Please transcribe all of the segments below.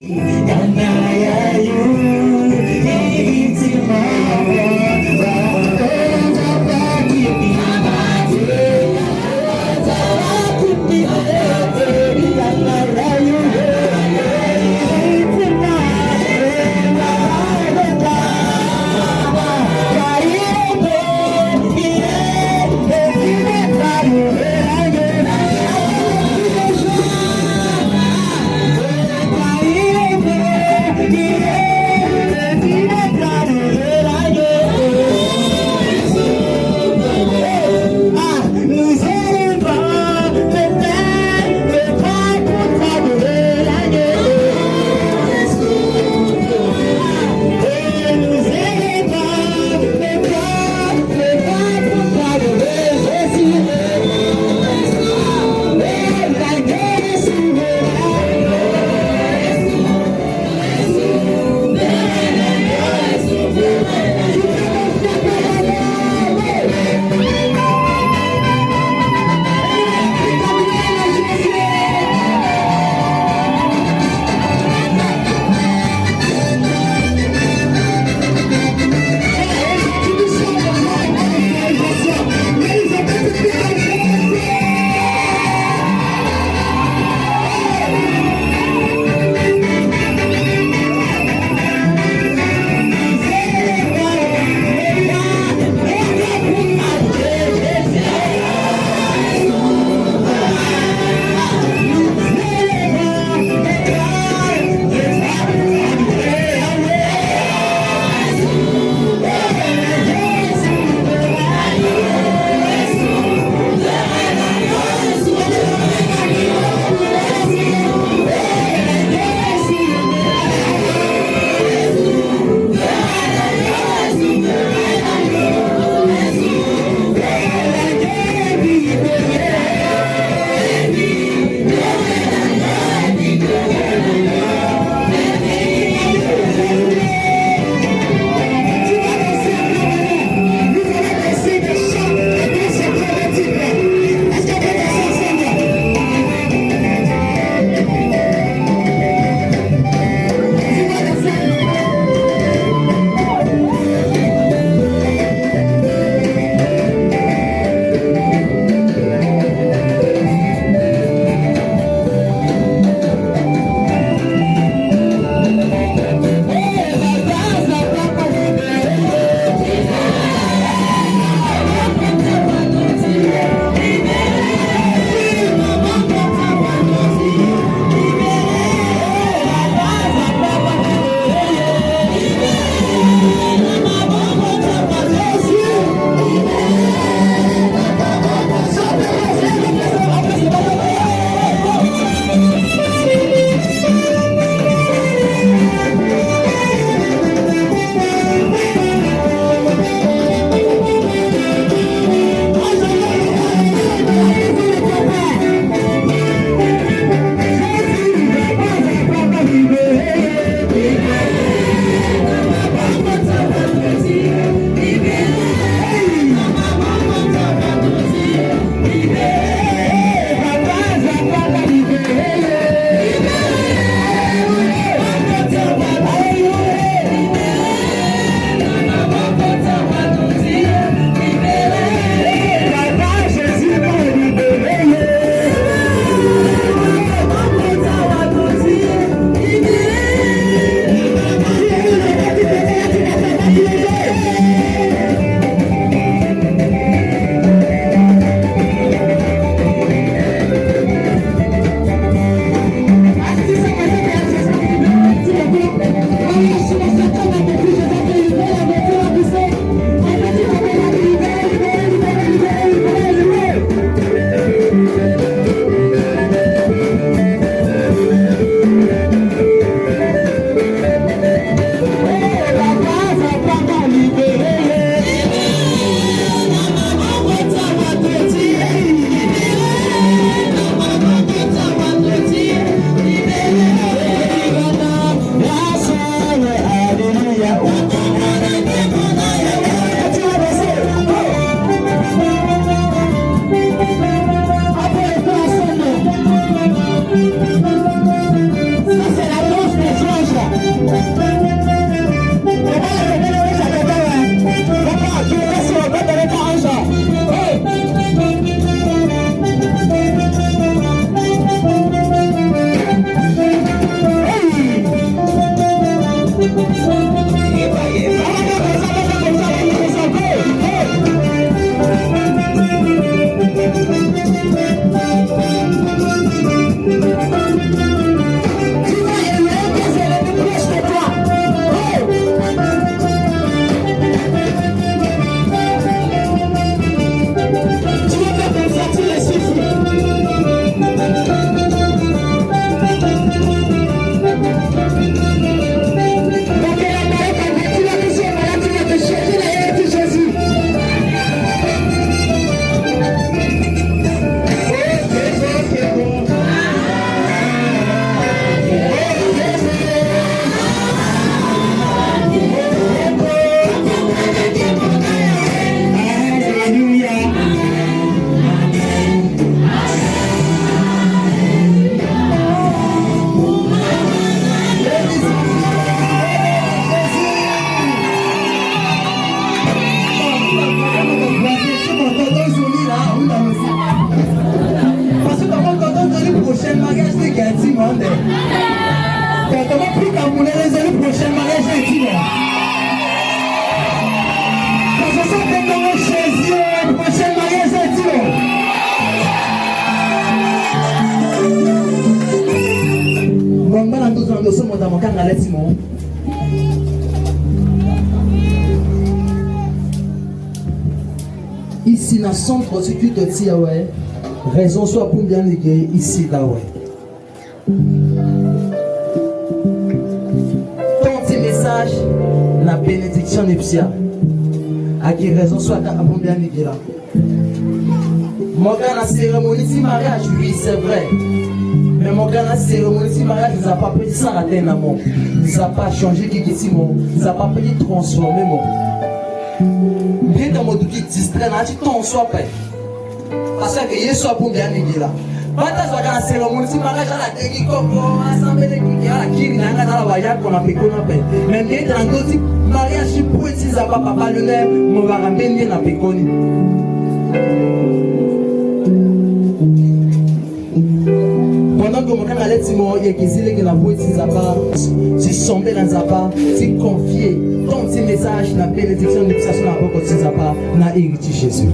Yeah. Ici, dans le centre, si tu te dis, ouais, raison soit pour bien liguer ici, là, ouais. Ton petit message, la bénédiction de Psia. À qui raison soit pour bien liguer là. Mon gars, la cérémonie de mariage, oui, c'est vrai. Mais mon gars, la cérémonie de mariage, il n'a pas pu s'arrêter dans mon. Il n'a pas changé qui est mon. Il n'a pas pu transformer mon. Bien dans mon doute qui distrait, là, tu t'en sois prêt. Parce que il soit pour bien liguer là. Bata soit dans la cérémonie de mariage, à la tête qui comprend, assemblée qui a qui n'a pas la voyage qu'on a fait qu'on a fait. Mais bien dans d'autres mariage, je peux utiliser papa le nez, mon va ramener bien la péconi. Pendant que mon frère allait dire, il y a qui dit que la voix de Zapa, si sombre dans Zapa, si confié, ton petit message, la bénédiction de l'utilisation de la voix de Zapa, n'a hérité Jésus.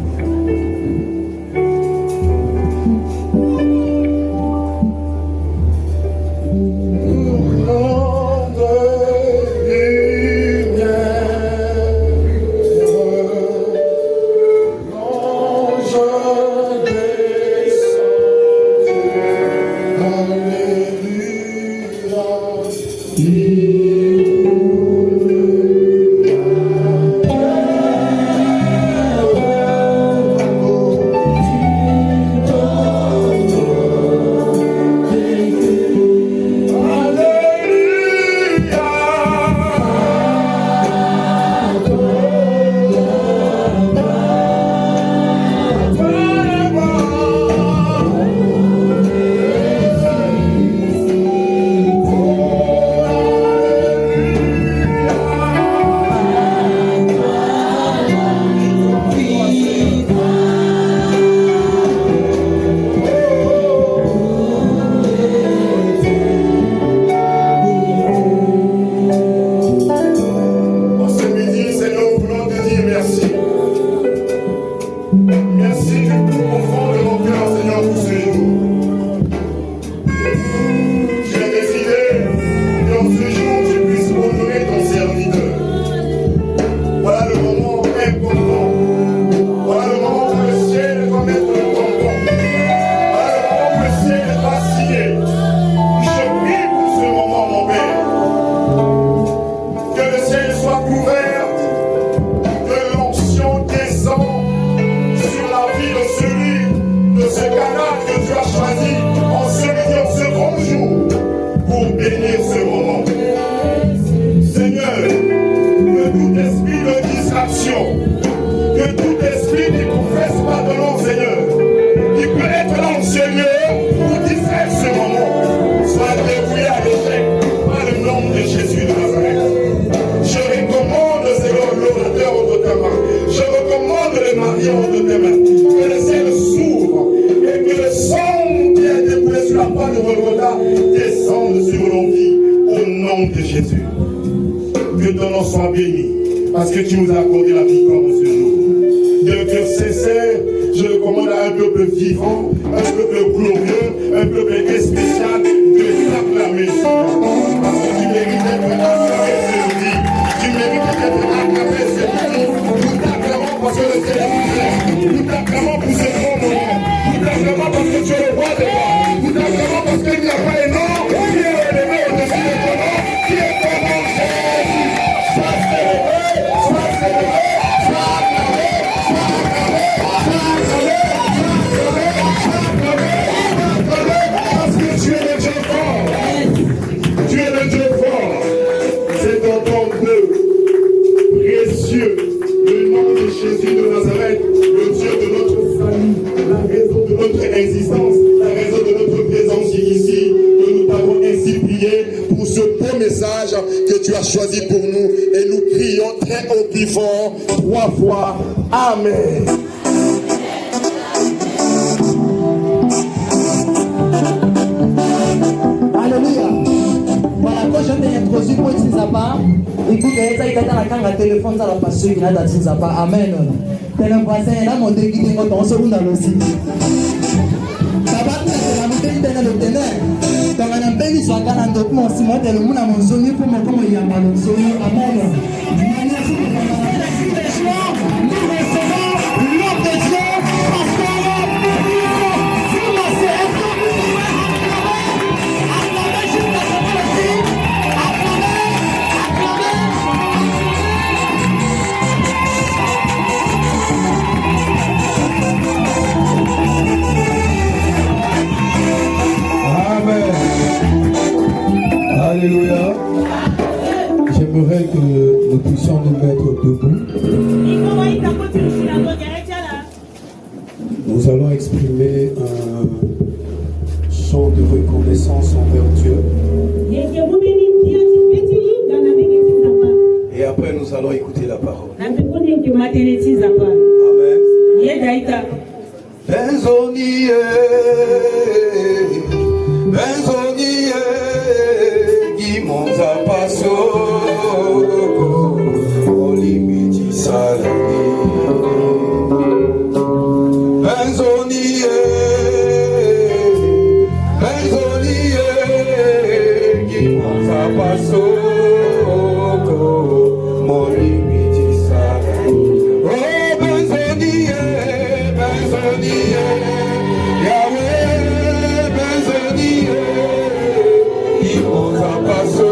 Parce que tu nous as accordé la victoire en ce jour. De cœur sincère, je le commande à un peuple vivant, un peuple glorieux, un peuple spécial, de t'acclamer. Parce que tu mérites d'être acclamé ce midi. Tu mérites d'être acclamé ce midi. Nous t'acclamons parce que le Seigneur nous aime. Nous t'acclamons pour ce bon moment. Nous t'acclamons parce que tu es le roi des rois. Nous t'acclamons parce qu'il n'y a pas un nom qui est élevé au-dessus de ton nom, qui est ton nom, Jésus. Sois célébré. Parce que tu es le Dieu fort. Tu es le Dieu fort. C'est ton nom précieux. Le nom de Jésus de Nazareth, le Dieu de notre famille, la raison de notre existence, la raison de notre présence ici, que nous t'avons ainsi prié pour ce beau message que tu as choisi pour nous. Et nous crions très haut puis fort, 3 fois. Amen. Alléluia. Voilà. moi je vais introduire pour Tinzapa. Écoute, ça il a quand le téléphone ça la passe il a dans Tinzapa. Amen. T'es le voisin là mon Dieu qui est dans ce monde aussi. Ça va être la montée de le ténèbre. Dans un pays soit quand on documente si moi le monde a mon zone pour moi comme il y a mal au zone. Amen. Nous recevons l'homme de Dieu, pasteur. Alléluia. J'aimerais que nous puissions nous mettre debout. Nous allons exprimer un chant de reconnaissance envers Dieu. Et après nous allons écouter la parole. Amen. Benzoni, Benzoni, Guimonza Passo, Olimiti Salami. Benzoni, Benzoni, Guimonza Passo, Olimiti Salami. Oh, Benzoni, Benzoni, Yahweh, Benzoni, Guimonza Passo.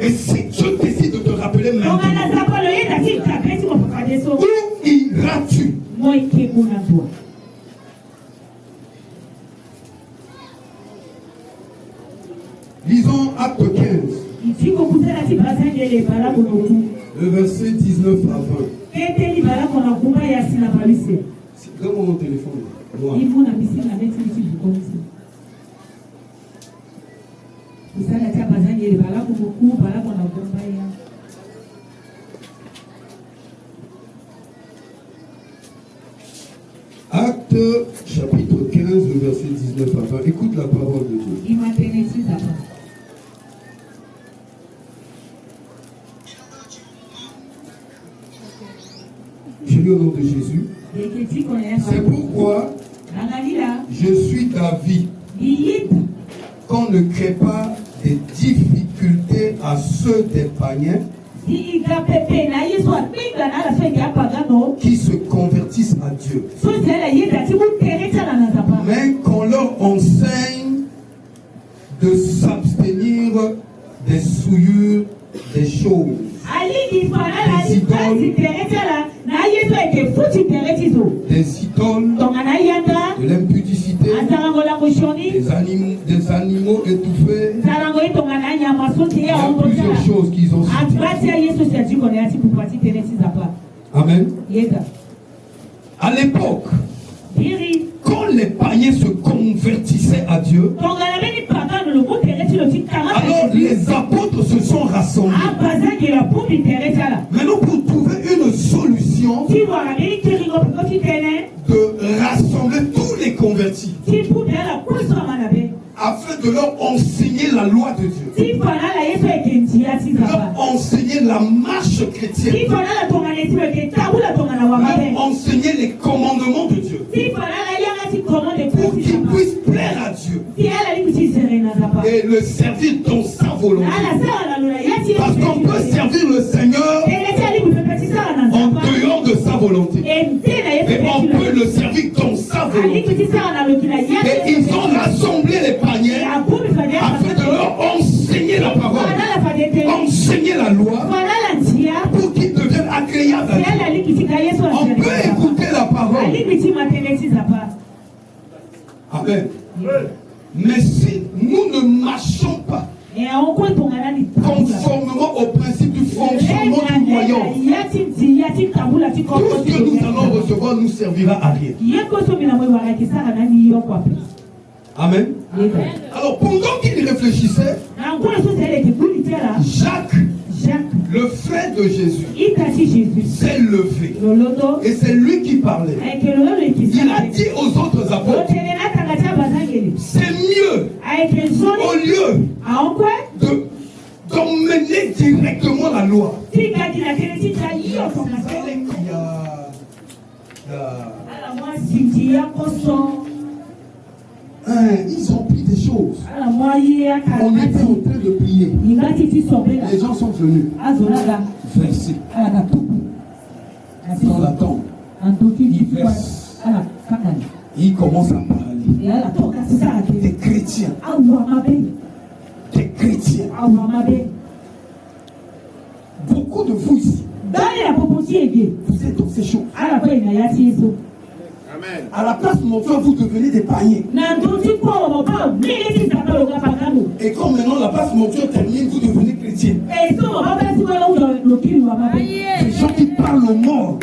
Et si je décide de te rappeler maintenant, où iras-tu? Lisons Acte 15. Le verset 19 à 20. Donne-moi mon téléphone. Moi. Acte chapitre 15, le verset 19 à 20. Écoute la parole de Dieu. Je lis au nom de Jésus. C'est pourquoi je suis d'avis qu'on ne crée pas des difficultés à ceux des païens qui se convertissent à Dieu. Mais qu'on leur enseigne de s'abstenir des souillures des choses, des idoles, de l'impudicité, des animaux étouffés. Il y a plusieurs choses qu'ils ont citées. Amen. À l'époque, quand les païens se convertissaient à Dieu, alors les apôtres se sont rassemblés. Maintenant, pour trouver une solution de rassembler tous les convertis, afin de leur enseigner la loi de Dieu, leur enseigner la marche chrétienne, leur enseigner les commandements de Dieu, pour qu'ils puissent plaire à Dieu et le servir dans sa volonté. Parce qu'on peut servir le Seigneur en dehors de sa volonté, mais on peut le servir dans sa volonté. Et ils ont rassemblé les païens afin de leur enseigner la parole, enseigner la loi, pour qu'ils deviennent agréables à Dieu. On peut écouter la parole. Amen. Mais si nous ne marchons pas conformément au principe du fonctionnement du royaume, tout ce que nous allons recevoir nous servira à rien. Amen. Alors pendant qu'il réfléchissait, Jacques, le frère de Jésus, s'est levé. Et c'est lui qui parlait. Il a dit aux autres apôtres, c'est mieux, au lieu d'emmener directement la loi. Ils ont pris des choses. On était en train de prier. Les gens sont venus verser dans la tombe. Ils versent. Ils commencent à parler. Des chrétiens. Des chrétiens. Beaucoup de vous ici, vous êtes dans ces choses. Amen. À la place de mon frère, vous devenez des païens. Et comme maintenant la place de mon frère termine, vous devenez chrétien. Des gens qui parlent aux morts.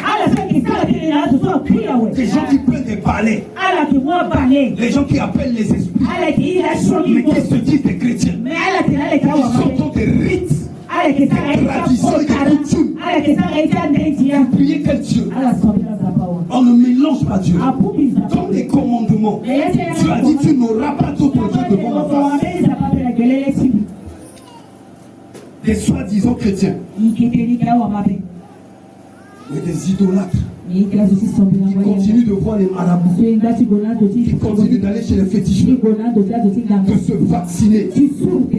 Des gens qui prennent des balais. Les gens qui appellent les esprits. Mais qui se disent des chrétiens. Ils sont des rites. Des traditions et des coutumes. Vous priez quel Dieu? On ne mélange pas Dieu. Dans les commandements, Dieu a dit tu n'auras pas d'autre Dieu devant ma face. Des soi-disant chrétiens, mais des idolâtres qui continuent de voir les marabouts, qui continuent d'aller chez les fétichistes, de se vacciner,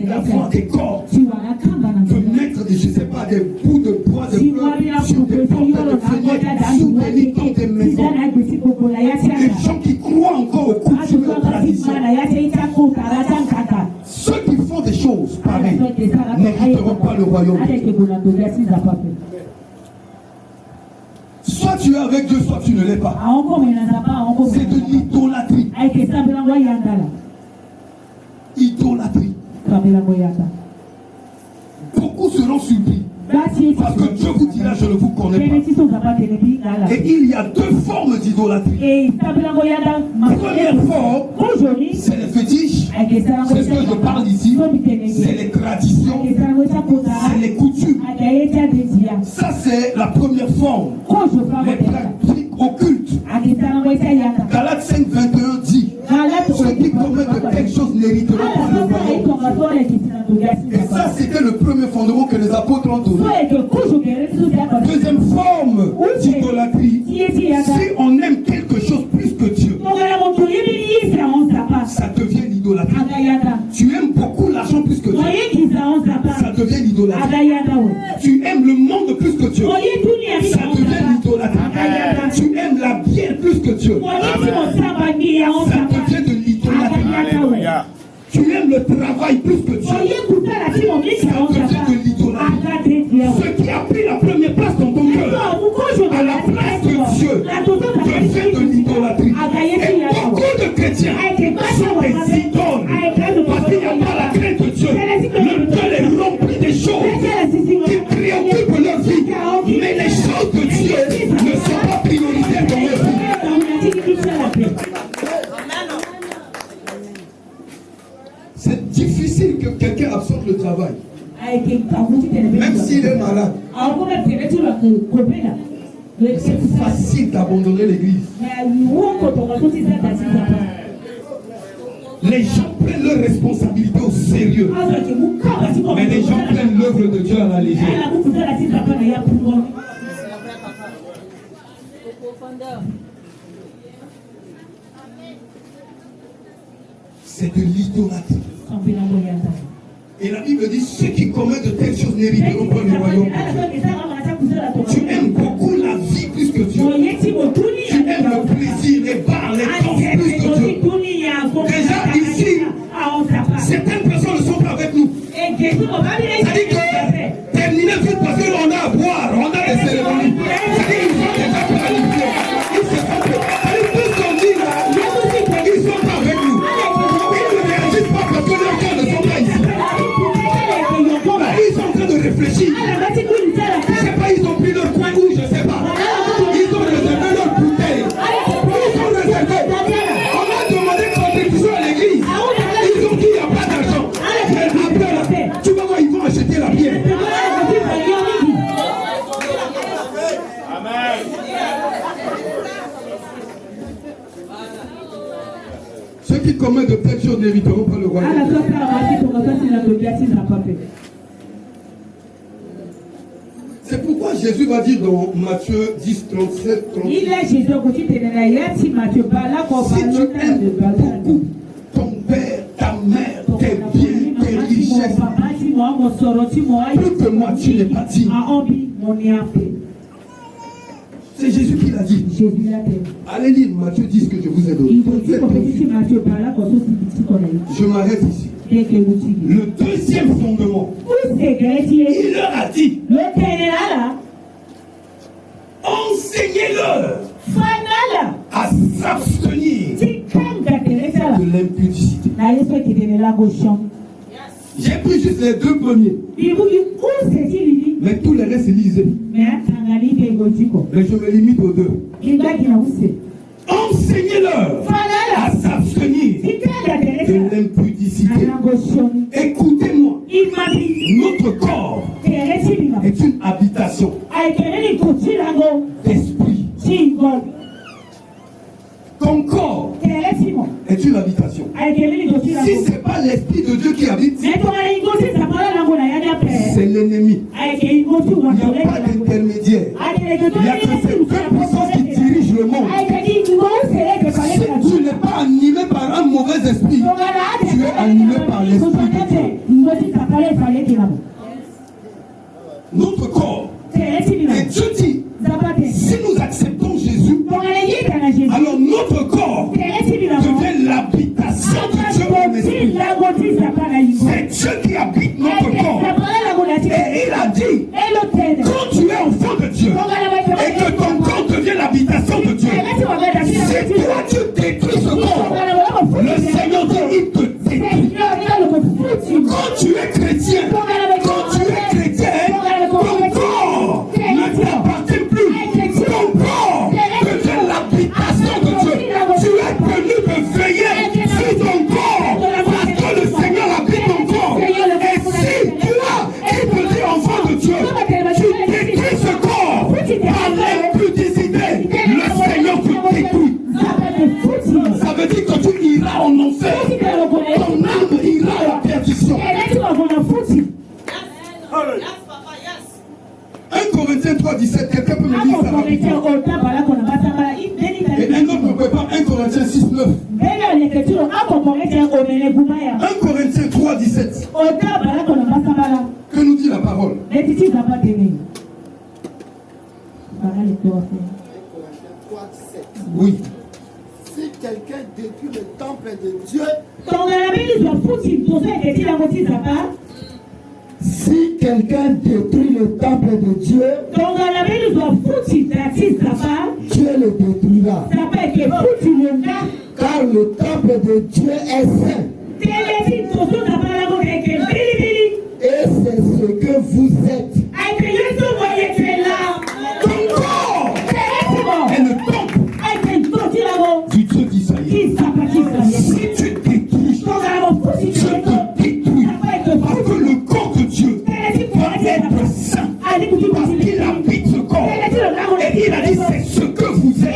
d'avoir des corps, de mettre des, je ne sais pas, des bouts de bois, de fleurs sur des portes de fenêtres, sous des lits dans des maisons. Des gens qui croient encore aux coutumes et aux traditions. Ceux qui font des choses pareilles n'hériteront pas le royaume. Soit tu es avec Dieu, soit tu ne l'es pas. C'est de l'idolâtrie. Idolâtrie. Beaucoup seront surpris. Parce que Dieu vous dira, je ne vous connais pas. Et il y a deux formes d'idolâtrie. Première forme, c'est les fétiches. C'est ce que je parle ici. C'est les traditions. C'est les coutumes. Ça, c'est la première forme. Les pratiques occultes. Galates 5, 21 dit, ceux qui commettent quelque chose n'hériteront pas le royaume. Et ça, c'était le premier fondement que les apôtres ont donné. Deuxième forme d'idolâtrie, Si on aime quelque chose plus que Dieu, ça devient l'idolâtrie. Tu aimes beaucoup l'argent plus que Dieu, ça devient l'idolâtrie. Tu aimes le monde plus que Dieu, ça devient l'idolâtrie. Tu aimes la bière plus que Dieu, ça devient de l'idolâtrie. Tu aimes le travail plus que Dieu, ça devient de l'idolâtrie. Ce qui a pris la première place dans ton cœur, à la place de Dieu, devient de l'idolâtrie. Et beaucoup de chrétiens sont des idoles parce qu'il n'y a pas la crainte de Dieu. Le cœur est rempli des choses qui préoccupent leur vie, mais les choses de Dieu ne sont pas prioritaires dans leur vie. C'est difficile que quelqu'un absorbe le travail, même s'il est malade. C'est facile d'abandonner l'église. Les gens prennent leurs responsabilités au sérieux, mais les gens prennent l'œuvre de Dieu à la légère. C'est de l'idolâtrie. Et la Bible dit, ceux qui commettent de telles choses n'hériteront pas le royaume de Dieu. Tu aimes beaucoup la vie plus que Dieu. Tu aimes le plaisir, les bars, les danses plus que Dieu. Déjà ici, certaines personnes ne sont pas avec nous. C'est-à-dire que terminer vite parce qu'on a à boire, on a des cérémonies. C'est-à-dire qu'ils sont déjà planifiés. Ils se sont préparés. Tout ce qu'on dit là, ils ne sont pas avec nous. Ils ne réagissent pas parce que leurs cœurs ne sont pas ici. Ils sont en train de réfléchir. Je ne sais pas, ils ont pris leur coin où, je ne sais pas. Ils ont réservé leur bouteille. Ils ont réservé. On a demandé contribution à l'église. Ils ont dit qu'il n'y a pas d'argent. Mais après, là, tu vas voir, ils vont acheter la bière. Amen. Ceux qui commettent de telles choses n'hériteront pas le royaume. C'est pourquoi Jésus va dire dans Matthieu 10, 37, 38. Si tu aimes beaucoup ton père, ta mère, tes biens, tes richesses, plus que moi, tu n'es pas digne. C'est Jésus qui l'a dit. Allez lire Matthieu 10 que je vous ai donné. Je m'arrête ici. Le deuxième fondement, il leur a dit, enseignez-leur à s'abstenir de l'impudicité. J'ai pris juste les deux premiers. Mais tous les restes, lisez. Mais je me limite aux deux. Enseignez-leur à s'abstenir de l'impudicité. Écoutez-moi. Notre corps est une habitation d'esprit. Ton corps est une habitation. Si ce n'est pas l'esprit de Dieu qui habite, c'est l'ennemi. Il n'y a pas d'intermédiaire. Il n'y a que ces deux puissances qui dirigent le monde. Si tu n'es pas animé par un mauvais esprit, tu es animé par l'esprit de Dieu. Notre corps, et Dieu dit, si nous acceptons Jésus, alors notre corps devient l'habitation de Dieu en esprit. C'est Dieu qui habite notre corps. Et il a dit, quand tu es enfant de Dieu et que ton corps devient l'habitation de Dieu, si toi tu détruis ce corps, le Seigneur dit, il te détruit. Quand tu es chrétien, ton corps ne t'appartient plus. Ton corps devient l'habitation de Dieu. Tu es tenu de veiller sur ton corps parce que le Seigneur habite ton corps. Et si toi, qui te dis enfant de Dieu, tu détruis Corinthiens 3:17, quelqu'un peut me dire ça rapidement? Et un autre ne peut pas. 1 Corinthiens 6:9. 1 Corinthiens 3:17. Que nous dit la parole? Oui. Si quelqu'un détruit le temple de Dieu, si quelqu'un détruit le temple de Dieu, Dieu le détruira. Car le temple de Dieu est saint. Et c'est ce que vous êtes. Ton corps est le temple du Dieu d'Israël. Si tu détruis, je te détruis. Parce que le corps de Dieu doit être saint. Parce qu'il habite ce corps. Et il a dit c'est ce que vous êtes.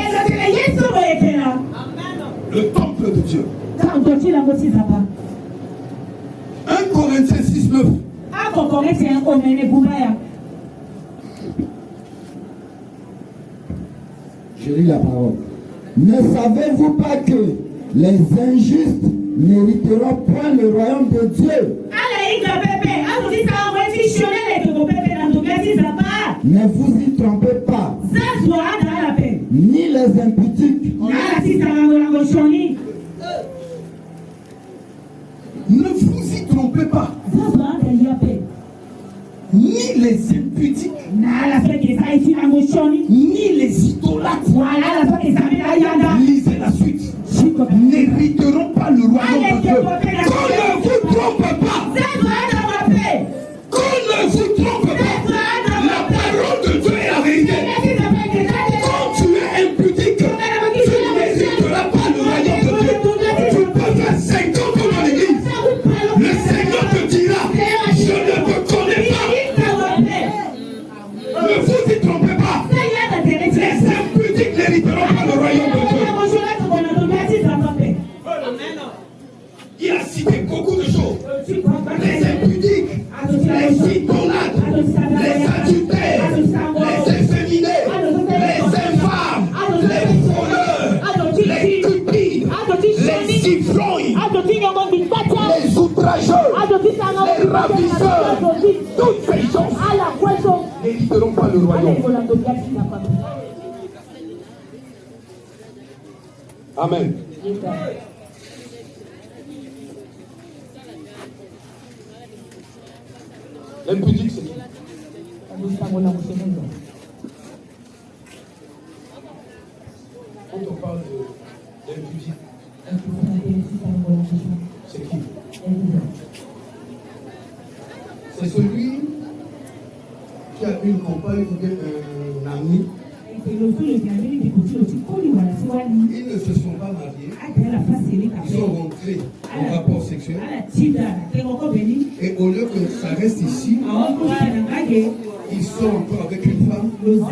Le temple de Dieu. 1 Corinthiens 6:9. Je lis la parole. Ne savez-vous pas que les injustes n'hériteront point le royaume de Dieu? Ne vous y trompez pas. Ni les impudiques. Ne vous y trompez pas. Ni les impudiques, ni les idolâtres. Lisez la suite. N'hériteront pas le royaume de Dieu. Qu'on ne vous trompe pas. Qu'on ne vous trompe pas. La parole de Dieu est la vérité. Quand tu es impudique, tu n'hériteras pas le royaume de Dieu. Tu peux faire 50 ans dans l'église. Le Seigneur te dira, je ne te connais pas. Ne vous y trompez pas. Les impudiques n'hériteront pas le royaume de Dieu. Il a cité beaucoup de choses. Les impudiques, les idolâtres, les adultères, les efféminés, les infâmes, les voleurs, les cupides, les ivrognes, les outrageux, les ravisseurs, toutes ces gens n'hériteront pas le royaume. Amen. L'impudique, c'est qui? Quand on parle d'impudique, c'est qui? C'est celui qui a une compagne ou bien un ami. Ils ne se sont pas mariés. Ils sont rentrés en rapport sexuel. Et au lieu que ça reste ici, ils sortent encore avec une femme. Ou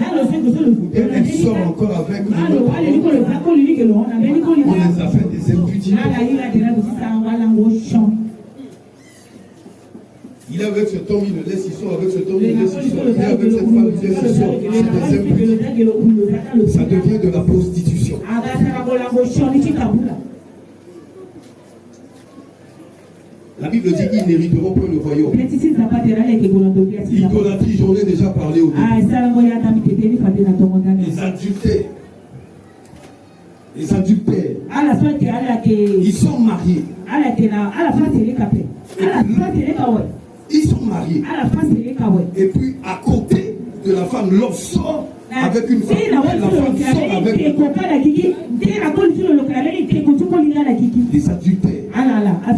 bien elle sort encore avec une autre. On les a fait des impudiques. Il est avec cet homme, il le laisse, il sort avec cet homme, il le laisse, il sort. Il est avec cette femme, il le laisse, il sort. C'est des impudiques. Ça devient de la prostitution. La Bible dit qu'ils n'hériteront pas le royaume. L'idolâtrie, j'en ai déjà parlé au début. Les adultères. Ils sont mariés. Ils sont mariés. Et puis à côté de la femme, l'homme sort avec une femme. La femme sort avec les adultères.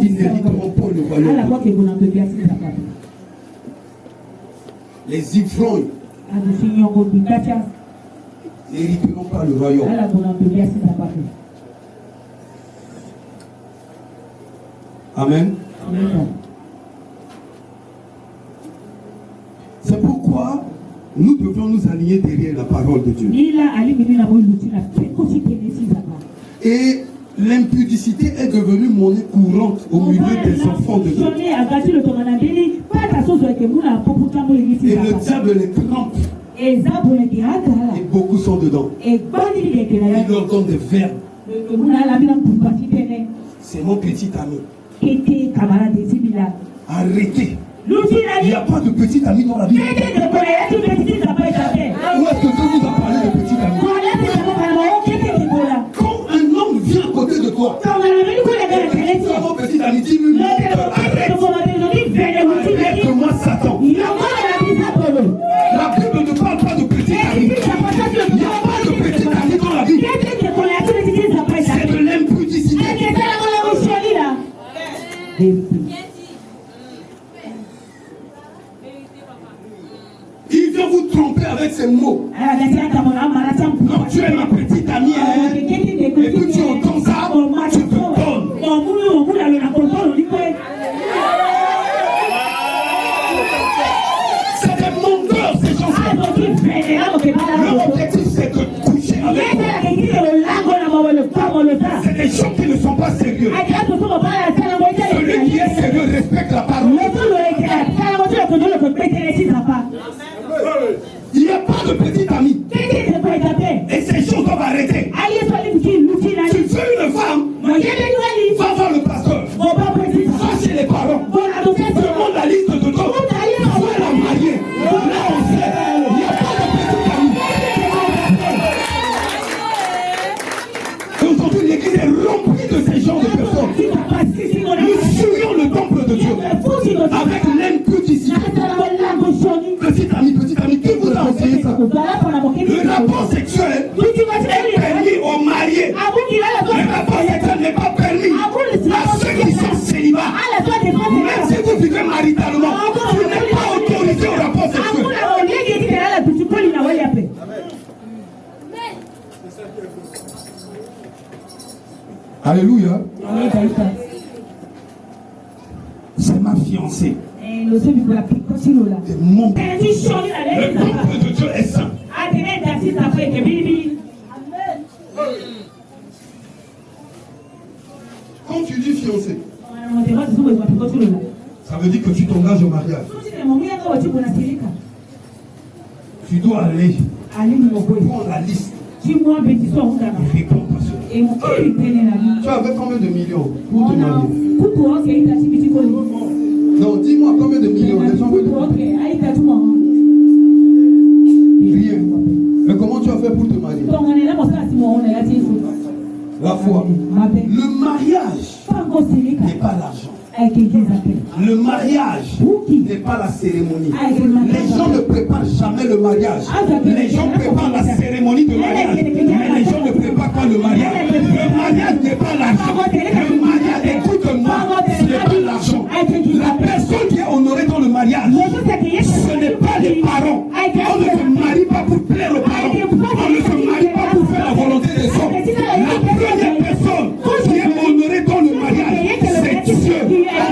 Ils n'hériteront pas le royaume. Les ivrognes n'hériteront pas le royaume. Amen. C'est pourquoi nous devons nous aligner derrière la parole de Dieu. Et l'impudicité est devenue monnaie courante au milieu des enfants de Dieu. Et le diable les trompe. Et beaucoup sont dedans. Ils leur donnent des verbes. C'est mon petit ami. Arrêtez. Il n'y a pas de petit ami dans la vie. Où est-ce que Dieu vous a parlé de petit ami? Quand un homme vient à côté de toi, mon petit ami, dis-lui, arrête. Arrête-moi Satan. La Bible ne parle pas de petit ami. Il n'y a pas de petit ami dans la vie. C'est de l'impudicité. Il vient vous tromper avec ses mots. Non, tu es ma petite amie. Et que tu entends ça, tu te donnes. C'est des menteurs, ces gens-là. Leur objectif, c'est de coucher avec toi. C'est des gens qui ne sont pas sérieux. Celui qui est sérieux respecte la parole. Il n'y a pas de petit ami. Et ces choses doivent arrêter. Tu veux une femme? Va voir le pasteur. Va chez les parents. Demande la liste de toi. Va la marier. Là on sait. Il n'y a pas de petit ami. Et aujourd'hui l'église est remplie de ces genres de personnes. Nous fouillons le temple de Dieu avec l'impudicité. Petit ami, qui vous a enseigné ça? Le rapport sexuel est permis aux mariés. Le rapport sexuel n'est pas permis à ceux qui sont célibats. Même si vous vivez maritalement, vous n'êtes pas autorisé au rapport sexuel. Alléluia. C'est ma fiancée. Le temple de Dieu est saint. Quand tu dis fiancé, ça veut dire que tu t'engages au mariage. Tu dois aller prendre la liste. Réponds parce que tu avais combien de millions pour te marier? Non, dis-moi combien de millions? Rien. Mais comment tu as fait pour te marier? La foi. Le mariage n'est pas l'argent. Le mariage n'est pas la cérémonie. Les gens ne préparent jamais le mariage. Les gens préparent la cérémonie de mariage, mais les gens ne préparent pas le mariage. Le mariage n'est pas l'argent. Le mariage, écoute-moi, ce n'est pas l'argent. La personne qui est honorée dans le mariage, ce n'est pas les parents. On ne se marie pas pour plaire aux parents. On ne se marie pas pour faire la volonté des hommes. La première personne qui est honorée dans le mariage, c'est Dieu. La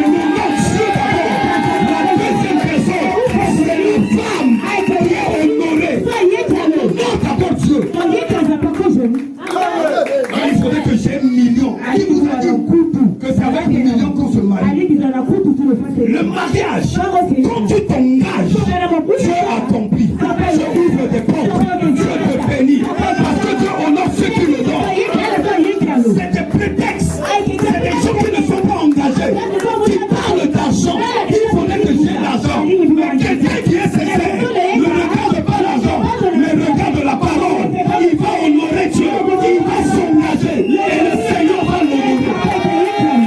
deuxième personne, c'est la femme qui est honorée. Non, d'abord Dieu. Il faudrait que j'ai 1 million. Qui vous a dit que c'est avec 1 million qu'on se marie? Le mariage, quand tu t'engages, Dieu accomplit. Dieu ouvre des portes. Dieu te bénit. Parce que Dieu honore ceux qui le donnent. C'est des prétextes. C'est des gens qui ne sont pas engagés. Qui parlent d'argent. Il faudrait que j'ai l'argent. Mais quelqu'un qui est sincère ne regarde pas l'argent, mais regarde la parole. Il va honorer Dieu. Il va s'engager. Et le Seigneur va l'honorer.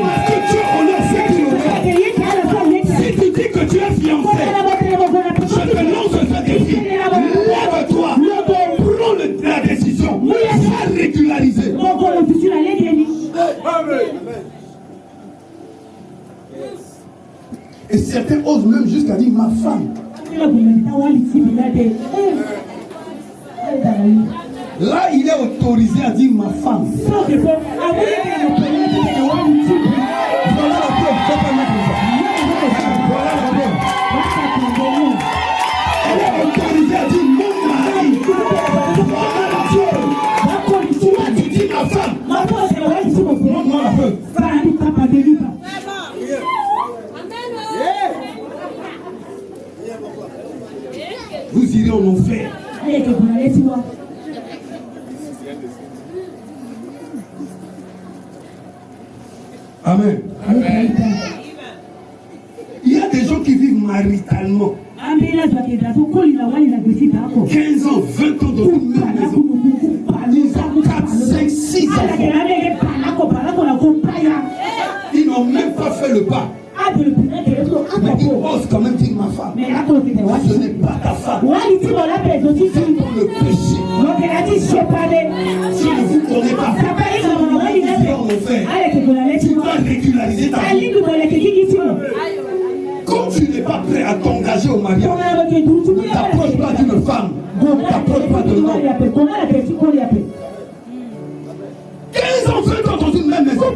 Parce que Dieu honore ceux qui le donnent. Si tu dis que tu es fiancé, je te lance ce défi. Lève-toi. Prends la décision. Va régulariser. Et certains osent même jusqu'à dire ma femme. Là, il est autorisé à dire ma femme. Voilà la preuve. Voilà la preuve. Elle est autorisée à dire mon mari. Voilà la preuve. Toi, tu dis ma femme. Montre-moi la preuve. Vous irez en enfer. Amen. Il y a des gens qui vivent maritalement. 15 ans, 20 ans dans une même maison. 10 ans, 4, 5, 6 enfants. Ils n'ont même pas fait le pas. Mais ils osent quand même dire ma femme. Ce n'est pas ta femme. C'est pour le péché. Je ne vous connais pas. Mon frère, tu dois régulariser ta vie. Quand tu n'es pas prêt à t'engager au mariage, ne t'approche pas d'une femme, ne t'approche pas d'un homme. 15 ans, 20 ans dans une même maison.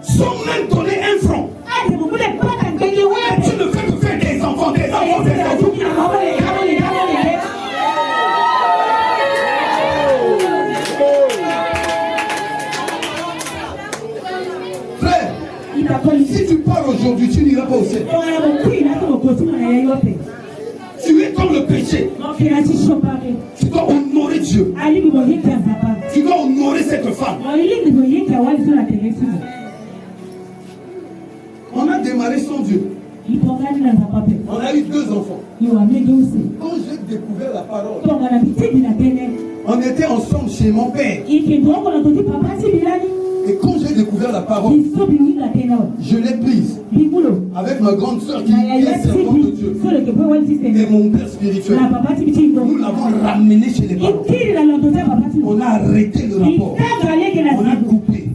Sans même donner un franc. Tu ne fais que faire des enfants, des enfants, des enfants. Frère, si tu pars aujourd'hui, tu n'iras pas au ciel. Tu es comme le péché. Tu dois honorer Dieu. Tu dois honorer cette femme. On a démarré sans Dieu. On a eu 2 enfants. Quand j'ai découvert la parole, on était ensemble chez mon père. Et quand j'ai découvert la parole, je l'ai prise avec ma grande soeur qui est servante de Dieu et mon père spirituel. Nous l'avons ramené chez les parents. On a arrêté le rapport. On a coupé.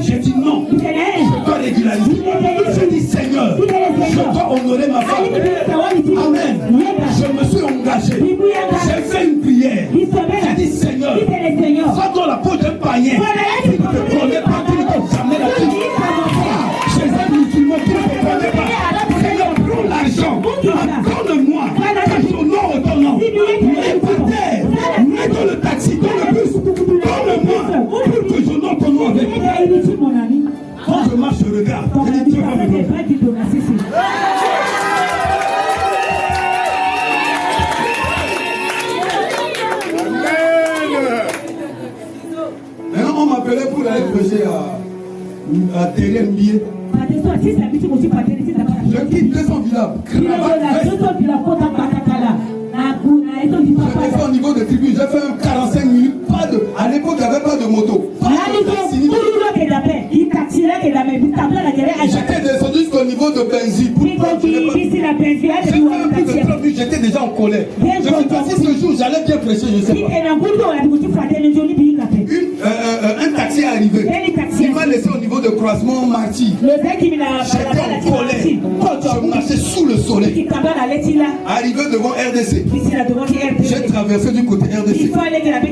J'ai dit non, je dois régulariser. J'ai dit Seigneur, je dois honorer ma femme. Amen. Je me suis engagé. J'ai fait une prière. J'ai dit Seigneur, va dans la peau d'un païen. Tu ne te connais pas, tu ne peux jamais la vie. Chez un musulman, tu ne te connais pas. Seigneur, prends l'argent. Donne-moi. Que j'honore ton nom. Mets par terre. Mets dans le taxi, dans le bus. Donne-moi pour que j'honore ton nom avec. Quand je marche, je regarde. Je dis Dieu va me donner. Maintenant, on m'appelait pour aller prêcher à Terre Mbié. Je quitte 200 villages. J'étais fait au niveau de tribu, j'ai fait un 45 minutes. À l'époque, il n'y avait pas de moto. J'étais descendu jusqu'au niveau de Benzi. J'étais déjà en colère. Je me suis dit, ce jour, j'allais bien prêcher, je ne sais pas. Un taxi est arrivé. Il m'a laissé au niveau de croisement Marty. J'étais en colère. Je marchais sous le soleil. Arrivé devant RDC. J'ai traversé du côté RDC.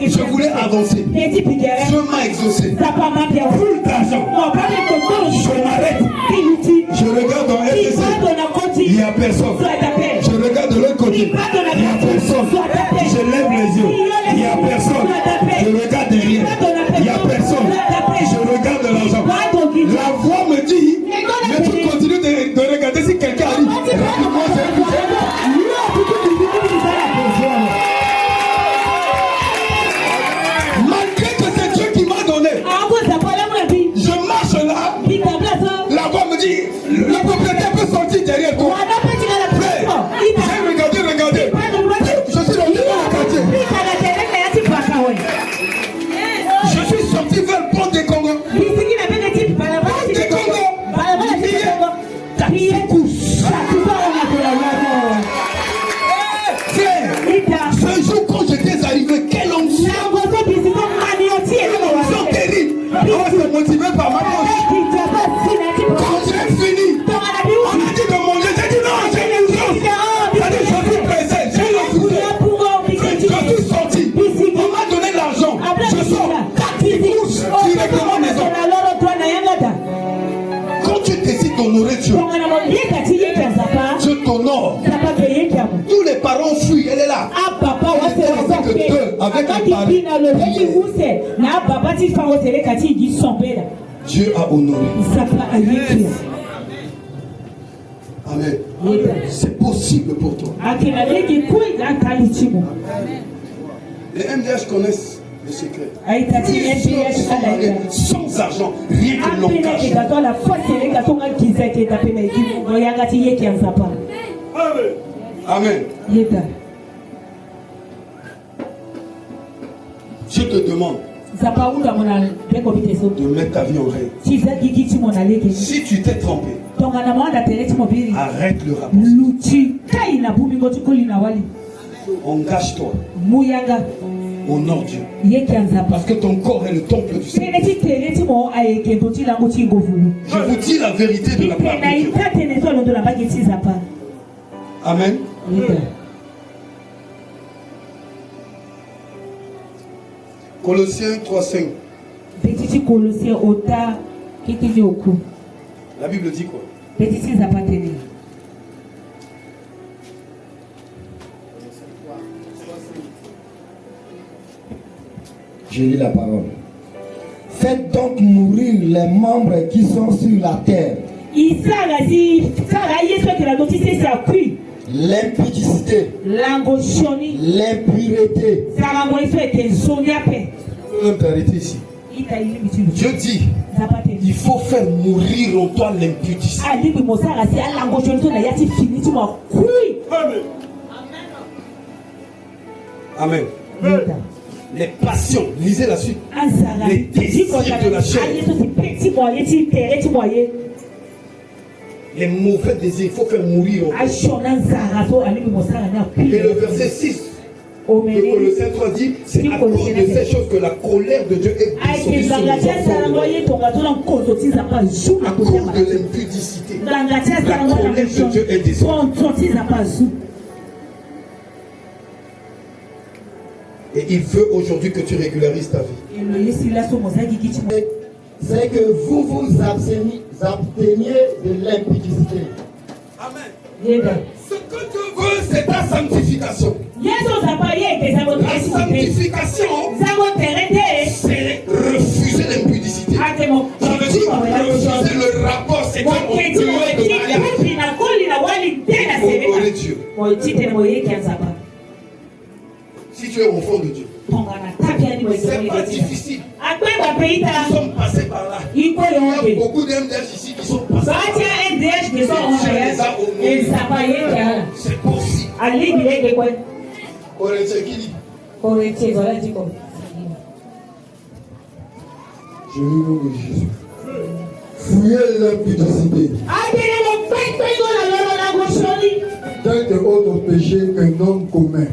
Je voulais avancer. Dieu m'a exaucé. Plus d'argent. Je m'arrête. Je regarde dans RDC. Il n'y a personne. Je regarde de l'autre côté. Il n'y a personne. Je lève les yeux. Il n'y a personne. Je regarde derrière. Il n'y a personne. Je regarde de l'argent. La voix me dit, mais tu continues de regarder si quelqu'un arrive. Rapidement, c'est malgré que c'est Dieu qui m'a donné, je marche là. La voix me dit, le propriétaire peut sortir derrière toi. J'ai regardé. Je suis dans le quartier. Je suis sorti vers le pont des Congos. Ce jour, quand j'étais arrivé, quel onction terrible. On s'est motivé par ma poche. Quand j'ai fini, on a dit de manger. J'ai dit non, j'ai une chose. Je suis pressé, j'ai refusé. Je suis sorti. On m'a donné l'argent. Je sors. Il couche directement à la maison. Quand tu décides d'honorer Dieu, Dieu t'honore. Tous les parents fuient, elle est là. Avec un pari. Dieu a honoré. Amen. C'est possible pour toi. Les MDH connaissent le secret. Sans argent, rien que langage. Amen. Je te demande de mettre ta vie en règle. Si tu t'es trompé, arrête le rapport. Engage-toi. Honore Dieu. Parce que ton corps est le temple du Seigneur. Je vous dis la vérité de la part de Dieu. Amen. Colossiens 3:5. La Bible dit quoi? Je lis la parole. Faites donc mourir les membres qui sont sur la terre. L'impudicité, l'impureté. L'impurité ici. Dieu dit, il faut faire mourir en toi l'impudicité. Amen. Les passions, lisez la suite. Les désirs de la chair. Les mauvais désirs, il faut faire mourir. Et le verset 6 de Colossiens 3 dit, c'est à cause de ces choses que la colère de Dieu est descendue sur les enfants. À cause de l'impudicité, la colère de Dieu est descendue. Et il veut aujourd'hui que tu régularises ta vie. C'est que vous vous absteniez de l'impudicité. Amen. Ce que Dieu veut, c'est ta sanctification. La sanctification, c'est refuser l'impudicité. Ça veut dire refuser le rapport sexuel au dehors de Dieu. Si tu es enfant de Dieu, c'est pas difficile. Nous sommes passés par là. Il y a beaucoup d'MDH ici qui sont passés par là. C'est possible. Corinthiens qui dit? Je lis le nom de Jésus. Fouillez l'impudicité. Tel que autre péché qu'un homme commet.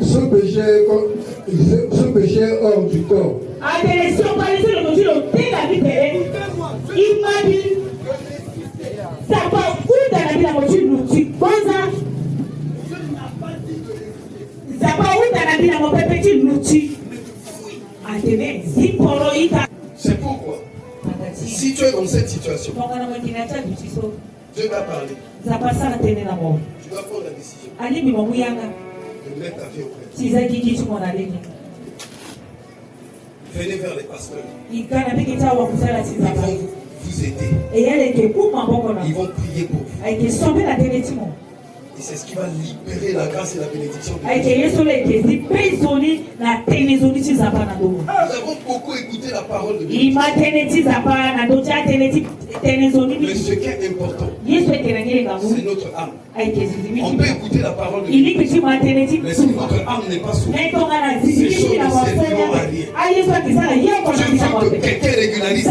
Ce péché est hors du corps. C'est pourquoi, si tu es dans cette situation, Dieu va parler. Tu dois prendre la décision de mettre ta vie au clair. Venez vers les pasteurs. Ils vont vous aider. Ils vont prier pour vous. Et c'est ce qui va libérer la grâce et la bénédiction de Dieu. Nous avons beaucoup écouté la parole de Dieu. Mais ce qui est important, c'est notre âme. On peut écouter la parole de Dieu, mais si notre âme n'est pas sauvée, ces choses ne serviront à rien. Je veux que quelqu'un régularise.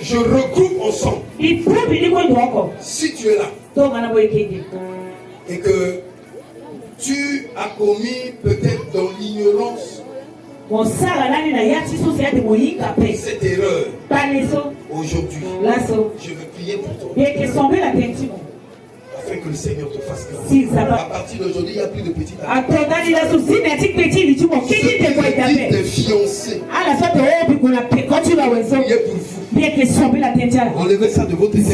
Je regroupe ensemble. Si tu es là et que tu as commis peut-être dans l'ignorance cette erreur, aujourd'hui, je veux prier pour toi. Afin que le Seigneur te fasse grâce. À partir d'aujourd'hui, il n'y a plus de petites affaires. Des fiancés. Enlevez ça de votre tête.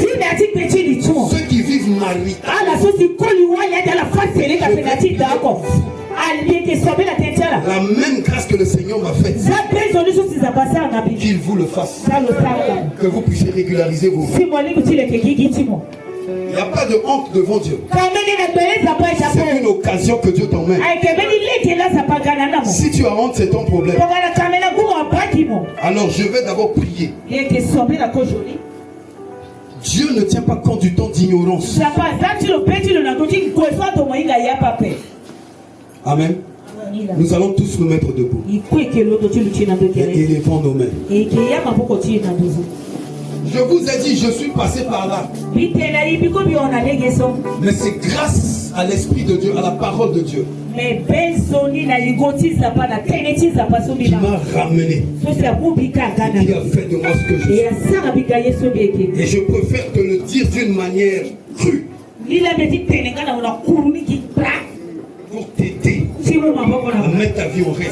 Ceux qui vivent mariés. La même grâce que le Seigneur m'a faite. qu'il vous le fasse. Que vous puissiez régulariser vos vies. Il n'y a pas de honte devant Dieu. C'est une occasion que Dieu t'emmène. Si tu as honte, c'est ton problème. Alors je vais d'abord prier. Dieu ne tient pas compte du temps d'ignorance. Amen. Nous allons tous nous mettre debout. Et élevons nos mains. Je vous ai dit, je suis passé par là. Mais c'est grâce à l'Esprit de Dieu, à la parole de Dieu, qui m'a ramené, qui a fait de moi ce que je suis. Et je préfère te le dire d'une manière crue, pour t'aider à mettre ta vie en règle.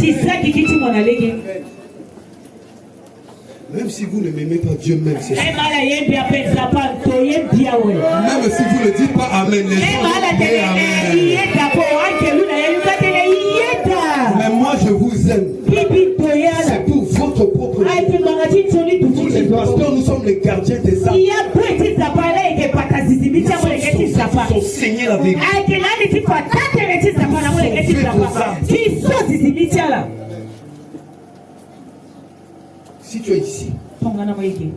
Même si vous ne m'aimez pas, Dieu m'aime. Même si vous ne dites pas Amen, les gens disent Amen. Mais moi je vous aime. C'est pour votre propre vie. Nous les pasteurs, nous sommes les gardiens des âmes. Nous sommes saignés la vérité. Si tu es ici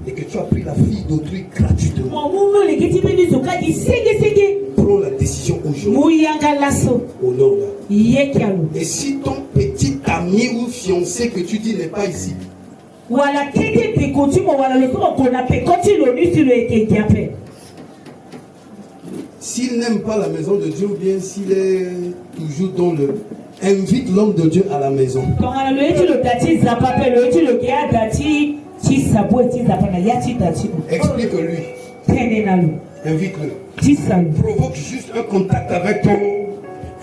et que tu as pris la fille d'autrui gratuitement, prends la décision aujourd'hui. Honore-la. Et si ton petit ami ou fiancé que tu dis n'est pas ici, s'il n'aime pas la maison de Dieu ou bien s'il est toujours dans le... Invite l'homme de Dieu à la maison. Explique-lui. Invite-le. Provoque juste un contact avec ton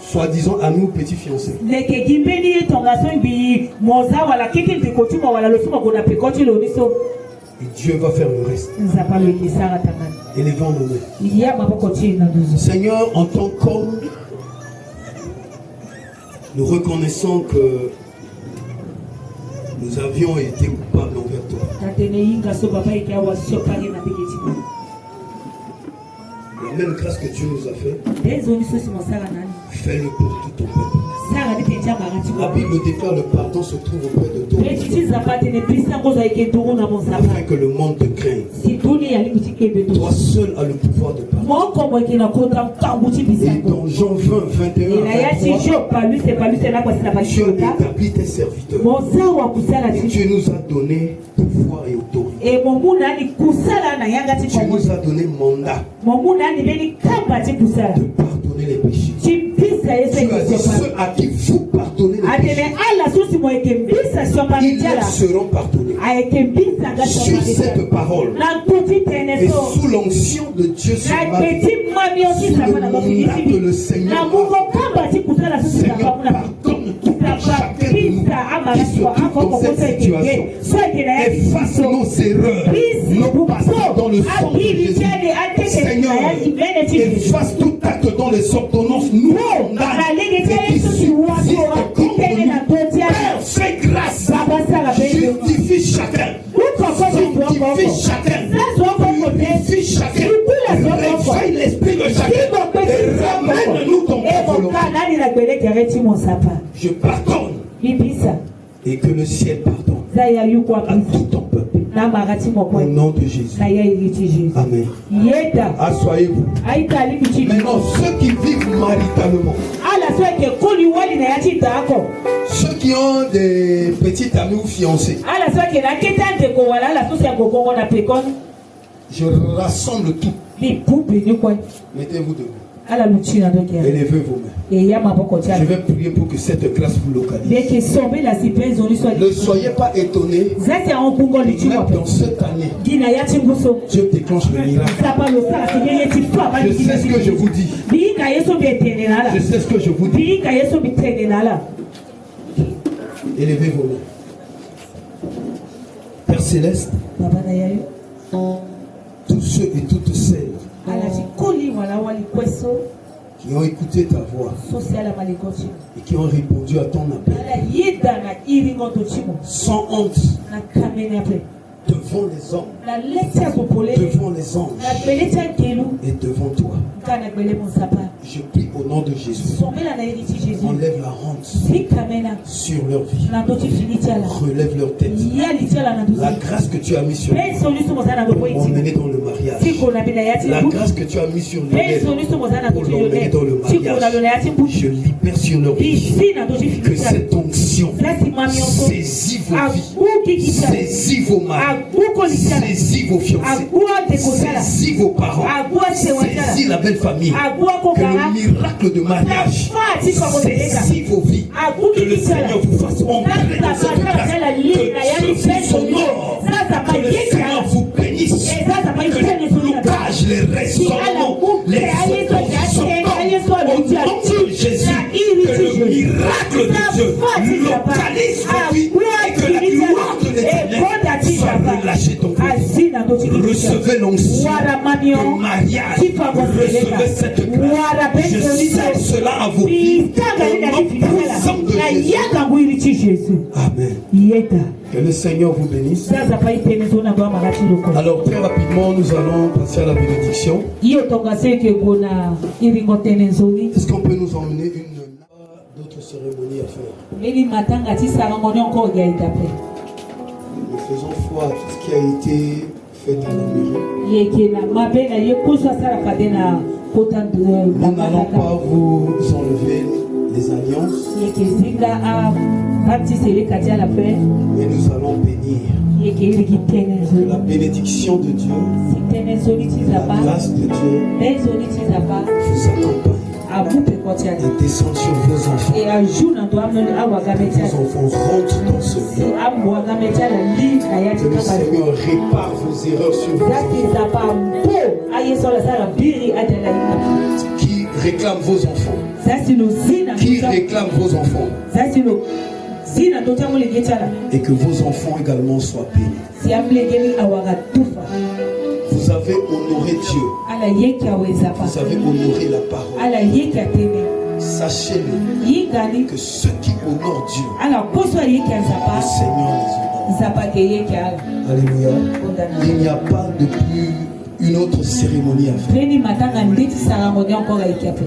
soi-disant ami ou petit fiancé. Et Dieu va faire le reste. Élevons nos mains. Seigneur, en tant qu'homme, nous reconnaissons que nous avions été coupables envers toi. La même grâce que Dieu nous a fait, fais-le pour tout ton peuple. La Bible déclare le pardon se trouve auprès de toi. Afin que le monde te craigne. Toi seul as le pouvoir de pardon. Et dans Jean 20, 21, Dieu a établi tes serviteurs. Et Dieu nous a donné pouvoir et autorité. Tu nous as donné mandat de pardonner les péchés. Tu as dit ceux à qui vous pardonnez les péchés, ils leur seront pardonnés. Sur cette parole et sous l'onction de Dieu sur ma vie, sous le mandat que le Seigneur Seigneur, pardonne tout chacun de nous qui se trouve dans cette situation. Efface nos erreurs, nos passages dans le sang de Jésus. Seigneur, efface tout acte dans les ordonnances nous condamnent et qui subsiste contre nous. Père, fais grâce, justifie chacun, sanctifie chacun, purifie chacun, réveille l'esprit de chacun et ramène-nous ton volonté. Je pardonne et que le ciel pardonne à tout ton peuple. Au nom de Jésus. Amen. Assoyez-vous. Maintenant, ceux qui vivent maritalement, ceux qui ont des petits amis ou fiancés, je rassemble tout. Mettez-vous debout. Élevez vos mains. Je vais prier pour que cette grâce vous localise. Ne soyez pas étonnés. Même dans cette année, Dieu déclenche le miracle. Je sais ce que je vous dis. Je sais ce que je vous dis. Élevez vos mains. Père Céleste, tous ceux et toutes celles qui qui ont écouté ta voix et qui ont répondu à ton appel sans honte devant les hommes, devant les anges et devant toi. Je prie au nom de Jésus. Enlève la honte sur leur vie. Relève leur tête. La grâce que tu as mise sur eux pour m'emmener dans le mariage. La grâce que tu as mise sur les pour l'emmener dans le mariage. Je libère sur leur vie que cette onction saisit vos vies, saisit vos maris, saisit vos fiancés, saisit vos parents, saisit la belle famille. Que le miracle de mariage saisit vos vies. Que le Seigneur vous fasse entrer dans cette grâce. Que ce fils sonore. Que le Seigneur vous bénisse. Que les blocages, les raisonnements, les oppositions tombent au nom de Jésus. Que le miracle de Dieu localise vos vies et que la gloire de l'Éternel soit relâchée dans vos vies. Recevez l'onction de mariage. Recevez cette grâce. Je sers cela à vos vies au nom puissant de Jésus. Amen. Que le Seigneur vous bénisse. Alors très rapidement, nous allons passer à la bénédiction. Est-ce qu'on peut nous emmener d'autres cérémonies à faire? Nous faisons foi à tout ce qui a été fait à la mairie. Nous n'allons pas vous enlever les alliances, mais nous allons bénir. La bénédiction de Dieu, la grâce de Dieu vous accompagne et descend sur vos enfants. Vos enfants rentrent dans ce lieu. Que le Seigneur répare vos erreurs sur vos enfants. Qui réclame vos enfants? Qui réclame vos enfants? Et que vos enfants également soient bénis. Vous avez honoré Dieu. Vous avez honoré la parole. Sachez-le que ceux qui honorent Dieu, le Seigneur les honore. Alléluia. Il n'y a pas de plus une autre cérémonie à faire.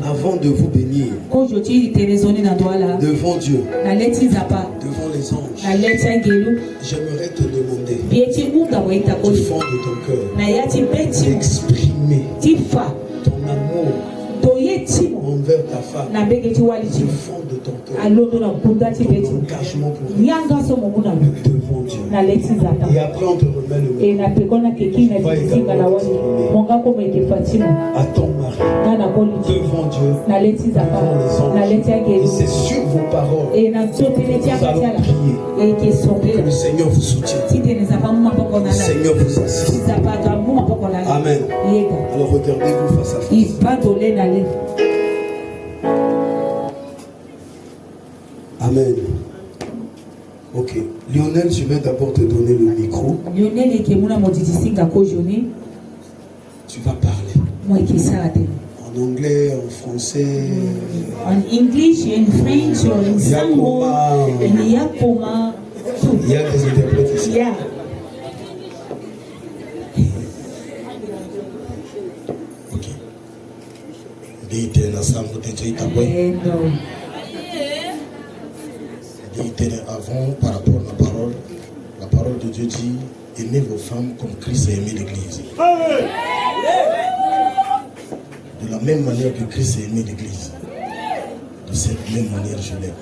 Avant de vous bénir devant Dieu, devant les anges, j'aimerais te demander du fond de ton cœur d'exprimer ton amour envers ta femme du fond de ton cœur, ton engagement pour elle devant Dieu. Et après on te remet le mot. À ton mari devant Dieu, devant les anges. Et c'est sur vos paroles nous allons prier. Que le Seigneur vous soutienne, le Seigneur vous assiste. Amen. Alors regardez-vous face à face. Amen. Ok. Lionel, je vais d'abord te donner le micro. Tu vas parler. En anglais, en français. En English, in French, or in Sango, in Yakoma. Il y a des interprètes ici. Yeah. Ok. Avant, par rapport à la parole de Dieu dit: aimez vos femmes comme Christ a aimé l'Église. De la même manière que Christ a aimé l'Église, de cette même manière je l'aime.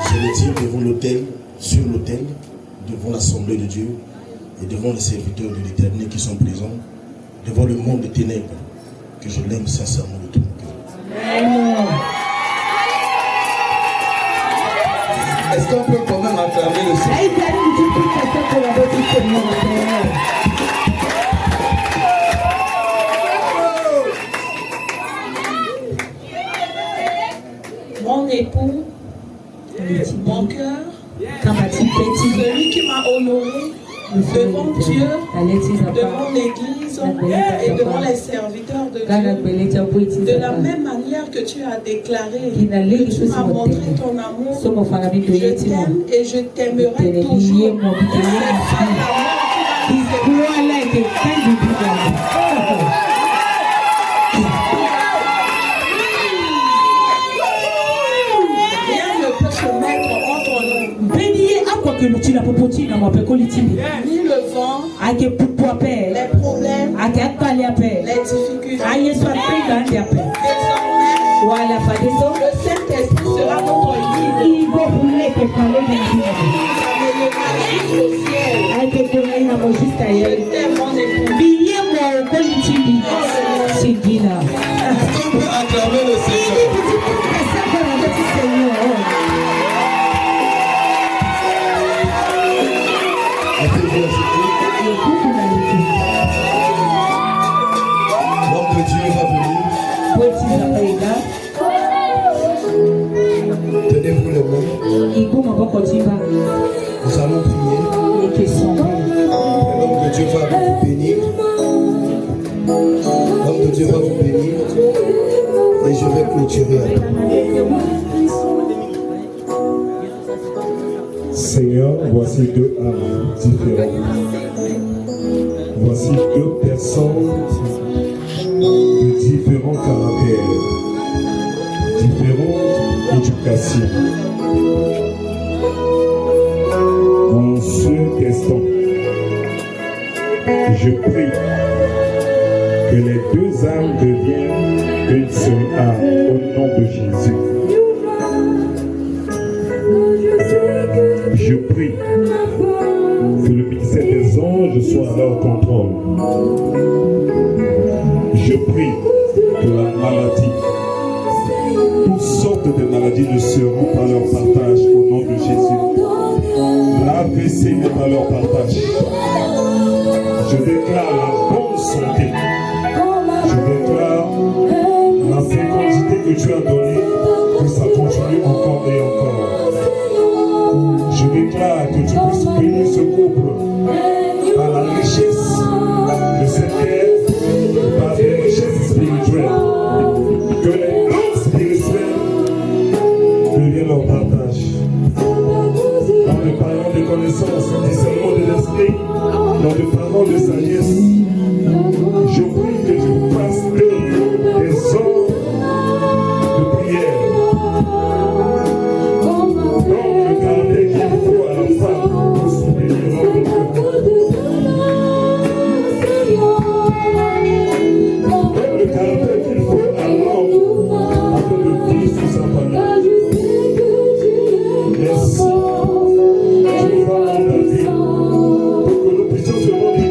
Je le dis devant l'autel, sur l'autel, devant l'assemblée de Dieu et devant les serviteurs de l'Éternel qui sont présents, devant le monde des ténèbres, que je l'aime sincèrement de tout mon cœur. Est-ce qu'on peut quand même acclamer le Seigneur? Mon époux, mon cœur, celui qui m'a honoré, devant Dieu, devant l'Église et devant les serviteurs de Dieu. De la même manière que tu as déclaré, que tu m'as montré ton amour, je t'aime et je t'aimerai toujours. Ni le vent, les problèmes, les difficultés. Le Saint-Esprit sera notre guide. On peut acclamer le Seigneur. L'homme de Dieu va venir. Tenez-vous les mains. Nous allons prier. L'homme de Dieu va vous bénir. L'homme de Dieu va vous bénir. Et je vais clôturer après. Seigneur, voici deux âmes différentes. Voici deux personnes de différents caractères, différentes éducations. En cet instant, je prie que les deux âmes deviennent une seule âme au nom de Jésus. Je prie que le ministère des anges soit à leur contrôle. Je prie que la maladie, toutes sortes de maladies ne seront pas leur partage au nom de Jésus. L'AVC n'est pas leur partage. Je déclare la bonne santé. Je déclare la fécondité que tu as donnée, que ça continue encore et encore. Je déclare que tu puisses bénir ce couple par la richesse de cette terre, par les richesses spirituelles, que les dons spirituels deviennent leur partage. Dans le parlant de connaissance, discernement de l'esprit, dans le parlant de sagesse, je prie que tu fasses d'eux des hommes de prière. Merci. Tu vas en la vie pour que nous puissions se rendre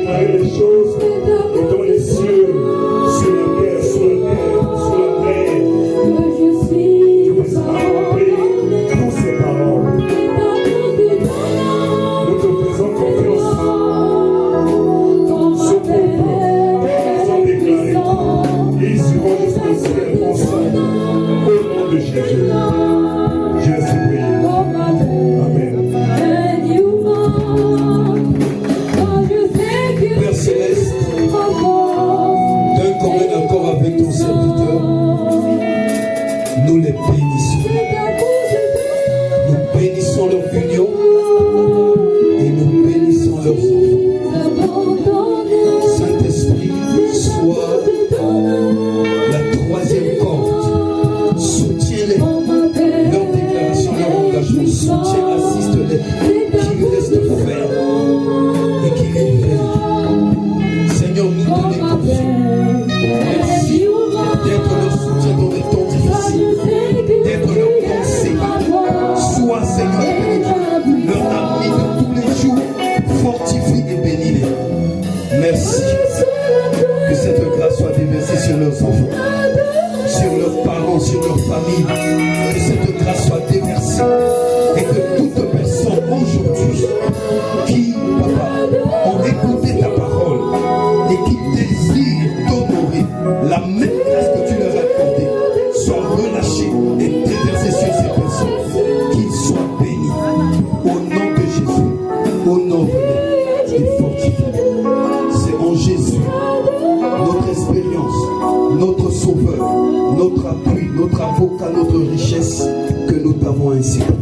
ainsi prié.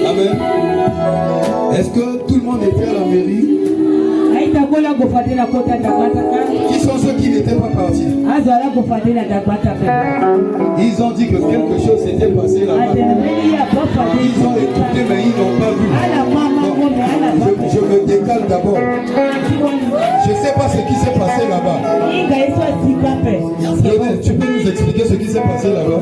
Amen. Est-ce que tout le monde était à la mairie? Qui sont ceux qui n'étaient pas partis? Ils ont dit que quelque chose s'était passé là-bas. Ils ont écouté mais ils n'ont pas vu. Je me décale d'abord. Je ne sais pas ce qui s'est passé là-bas. Lionel, tu peux nous expliquer ce qui s'est passé là-bas?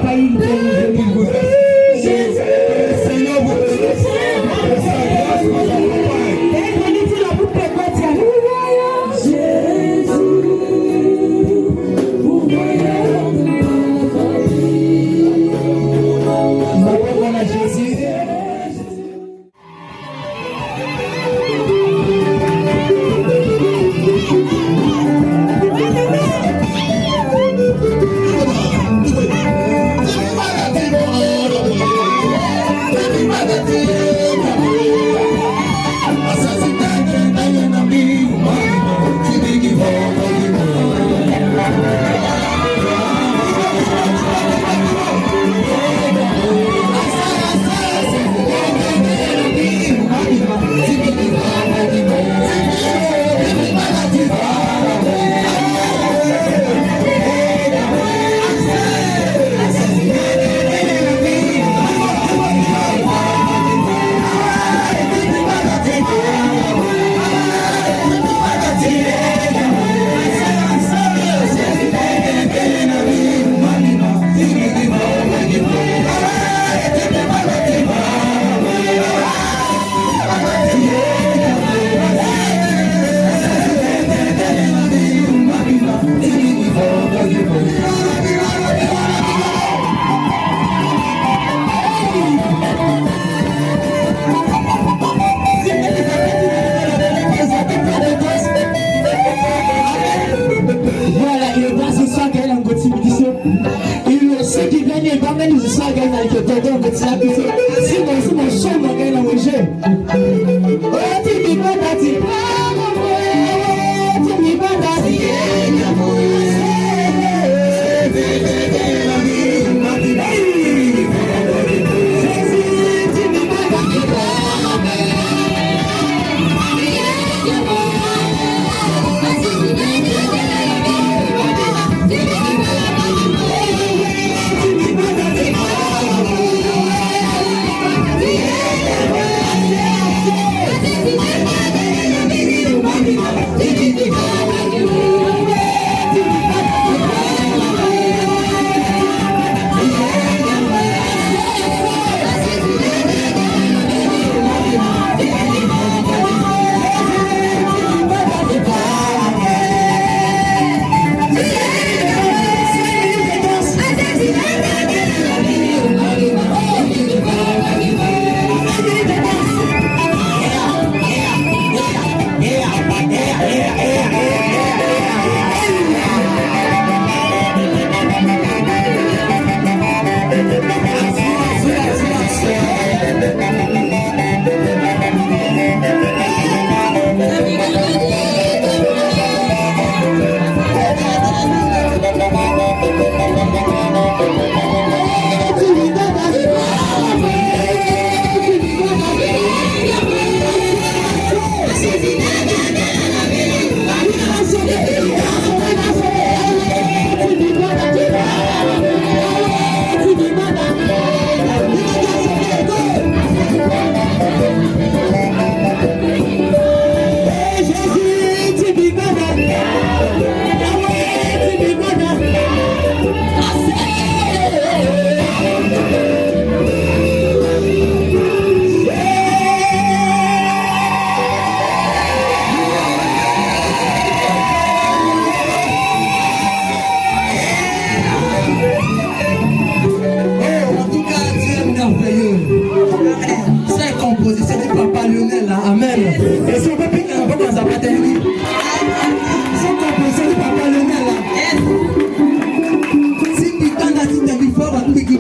Thank you.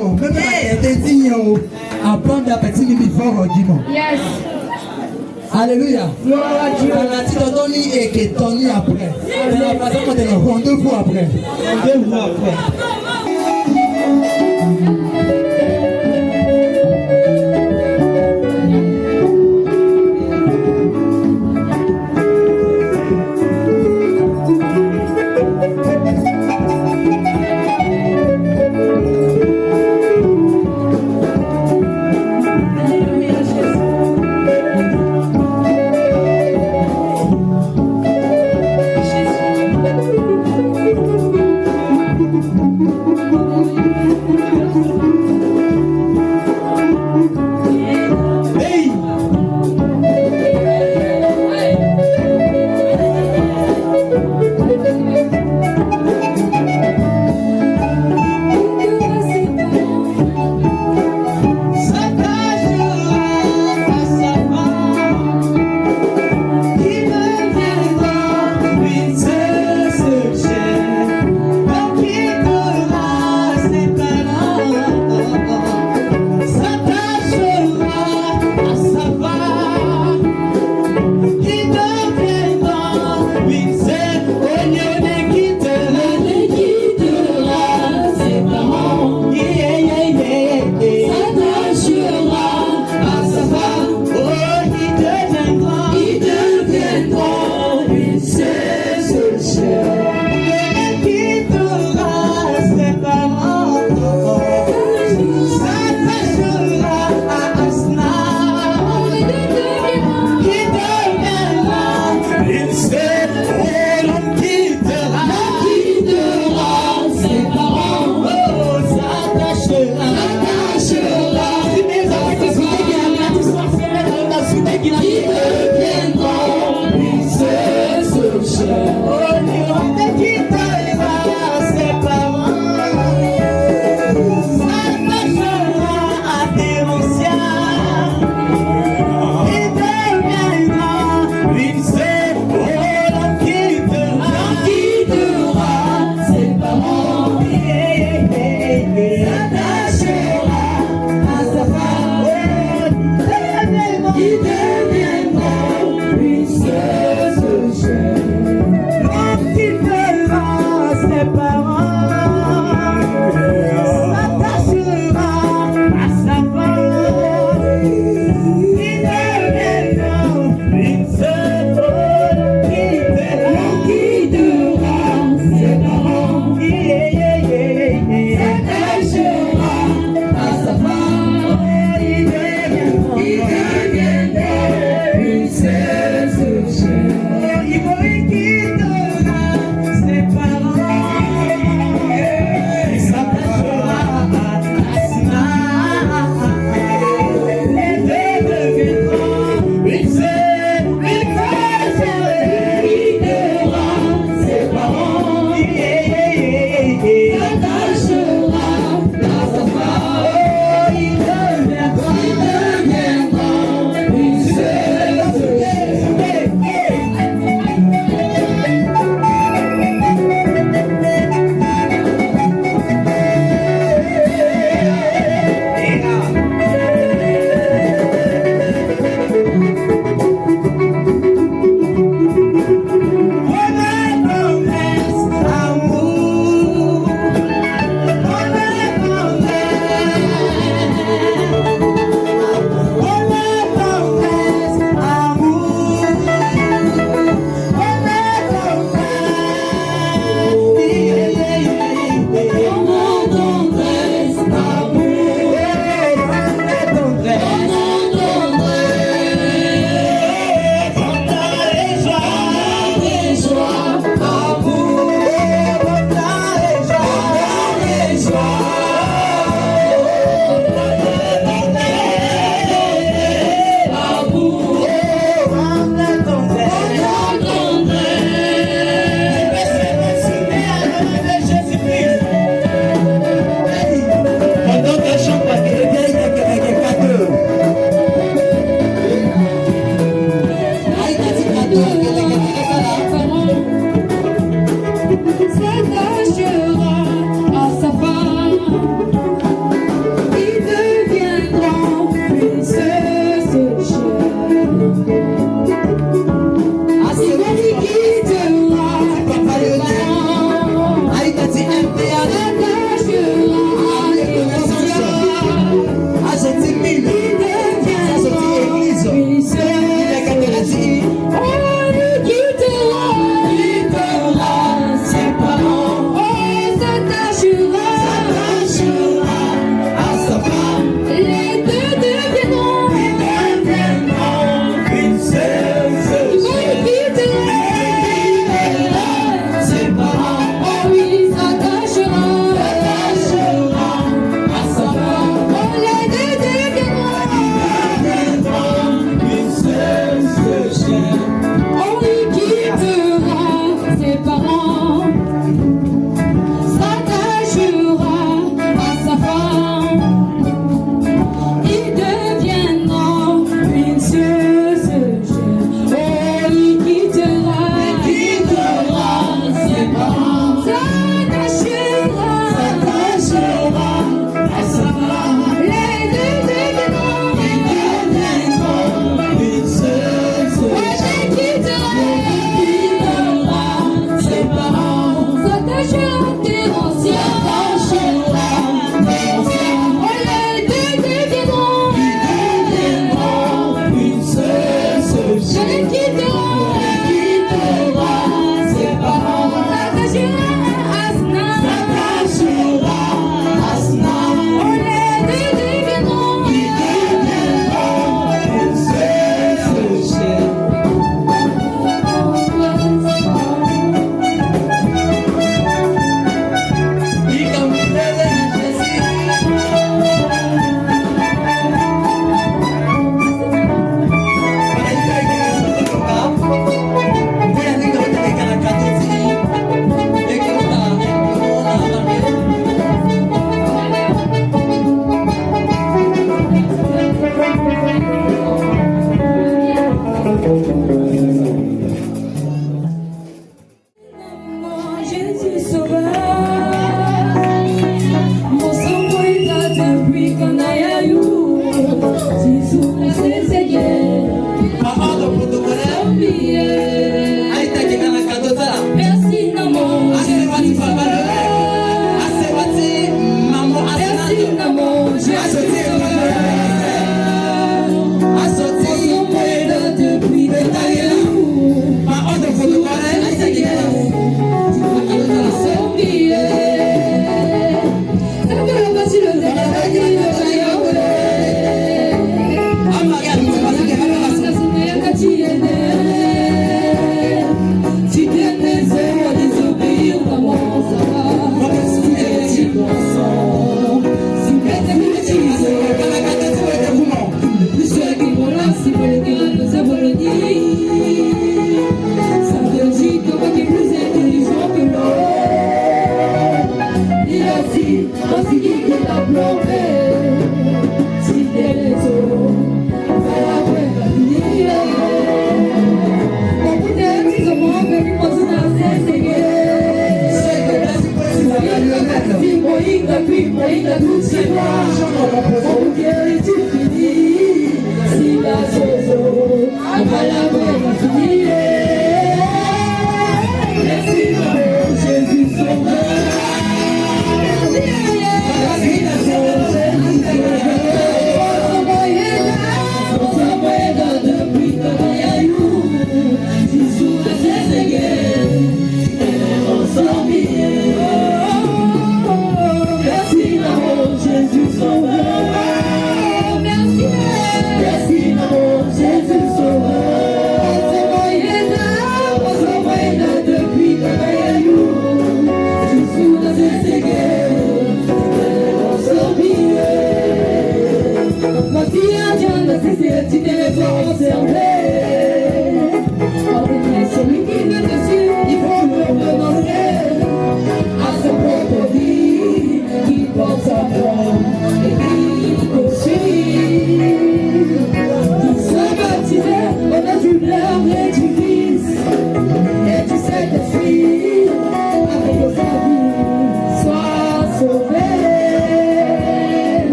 Guimont. Même des dignes à bande d'appétit before Guimont. Yes. Alléluia. Dans la titre Tony et que Tony après. Dans la façon qu'on est rendez-vous après. Rendez-vous après. Bye.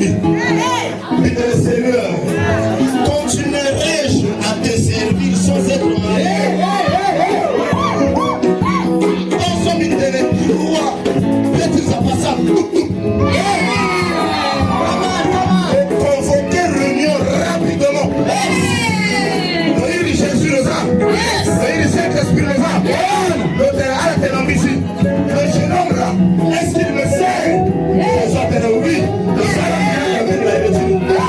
accompli. Bien Seigneur, continuerai-je à te servir sans être marié? Ensemble, il te les roi. Peut-être ça passe à convoquer réunion rapidement. Oui, Jésus le a. Oui, le Saint-Esprit le a. L'auteur a été ici. Le jeune homme là, est-ce qu'il me sait? Les autres oui. Le Saint-Esprit le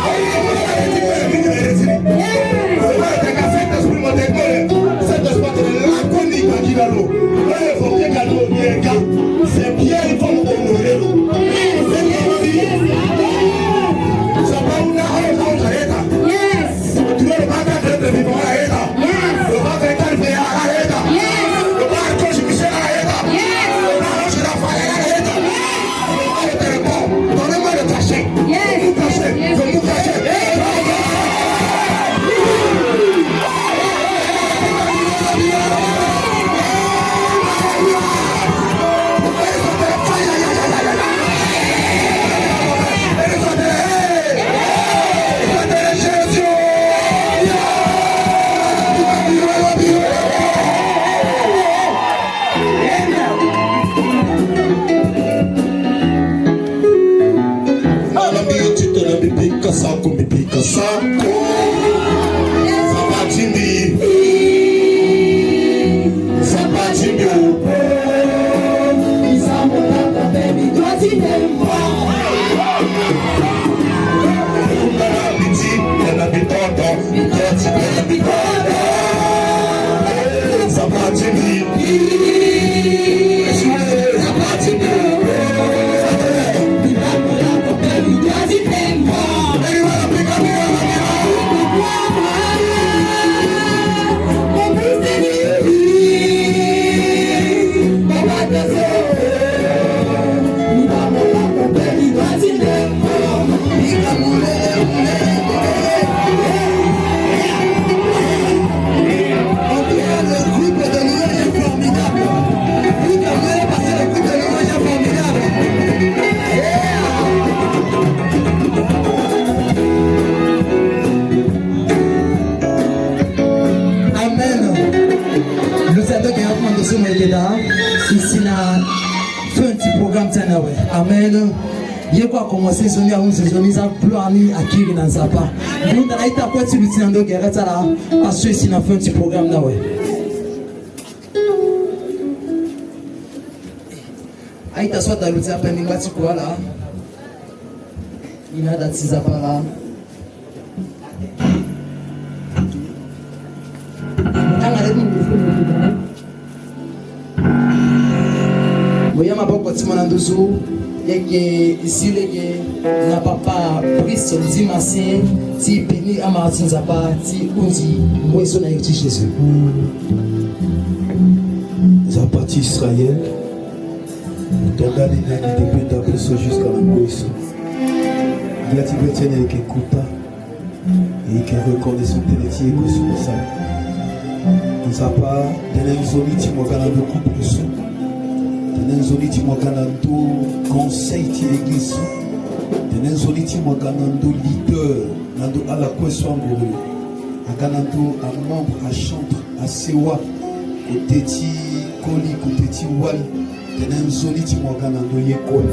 c'est bien comme honoré. C'est pas une arrêta. Yes. Tu veux le matin de vivre à Aïda. Yes. Le matin de vivre à Aïda. Yes. Le matin de Michel à Aïda. Yes. Le matin de Raphaël à Aïda. Yes. Le matin de bon. Donnez-moi le cachet. Yes. Vous cachez. Je vous cachez. Amen. Il quoi commencer sonner à 11 zones à pleurer à qui dans sa part. Nous dans l'état quoi tu luttes dans guerre là parce que c'est la fin du programme là ouais. Aïta soit dans l'outil à peine il va tu quoi là. Il a d'attiser par là. Voyez ma bonne petit mon dessous. Et que ici n'a pas pris son dimanche, si béni à Martin Zapa, si on dit, moi son avec Jésus. Zapa Israël, ton gars il depuis d'après ça jusqu'à la moisson. Il a dit que tu es avec écouta et qui reconnaît son télétier et que son ça. Zapa, dans les zones qui m'ont gagné beaucoup plus. Nenzoli timokanando conseil ti l'église nenzoli timokanando leader nando ala kweswa ngoro akanando a membre à chantre à sewa côté ti koli côté ti wali nenzoli timokanando yekol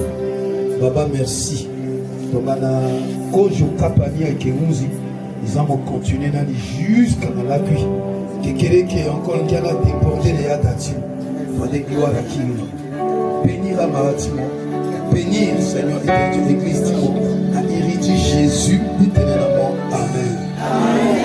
baba merci baba na kojo kapani avec Munzi ils ont continué dans jusqu'à la pluie que quelqu'un qui encore qui a débordé les adati va des gloires à qui bénir la maladie, bénir le Seigneur et l'église, à hériter Jésus éternellement. Amen. Amen.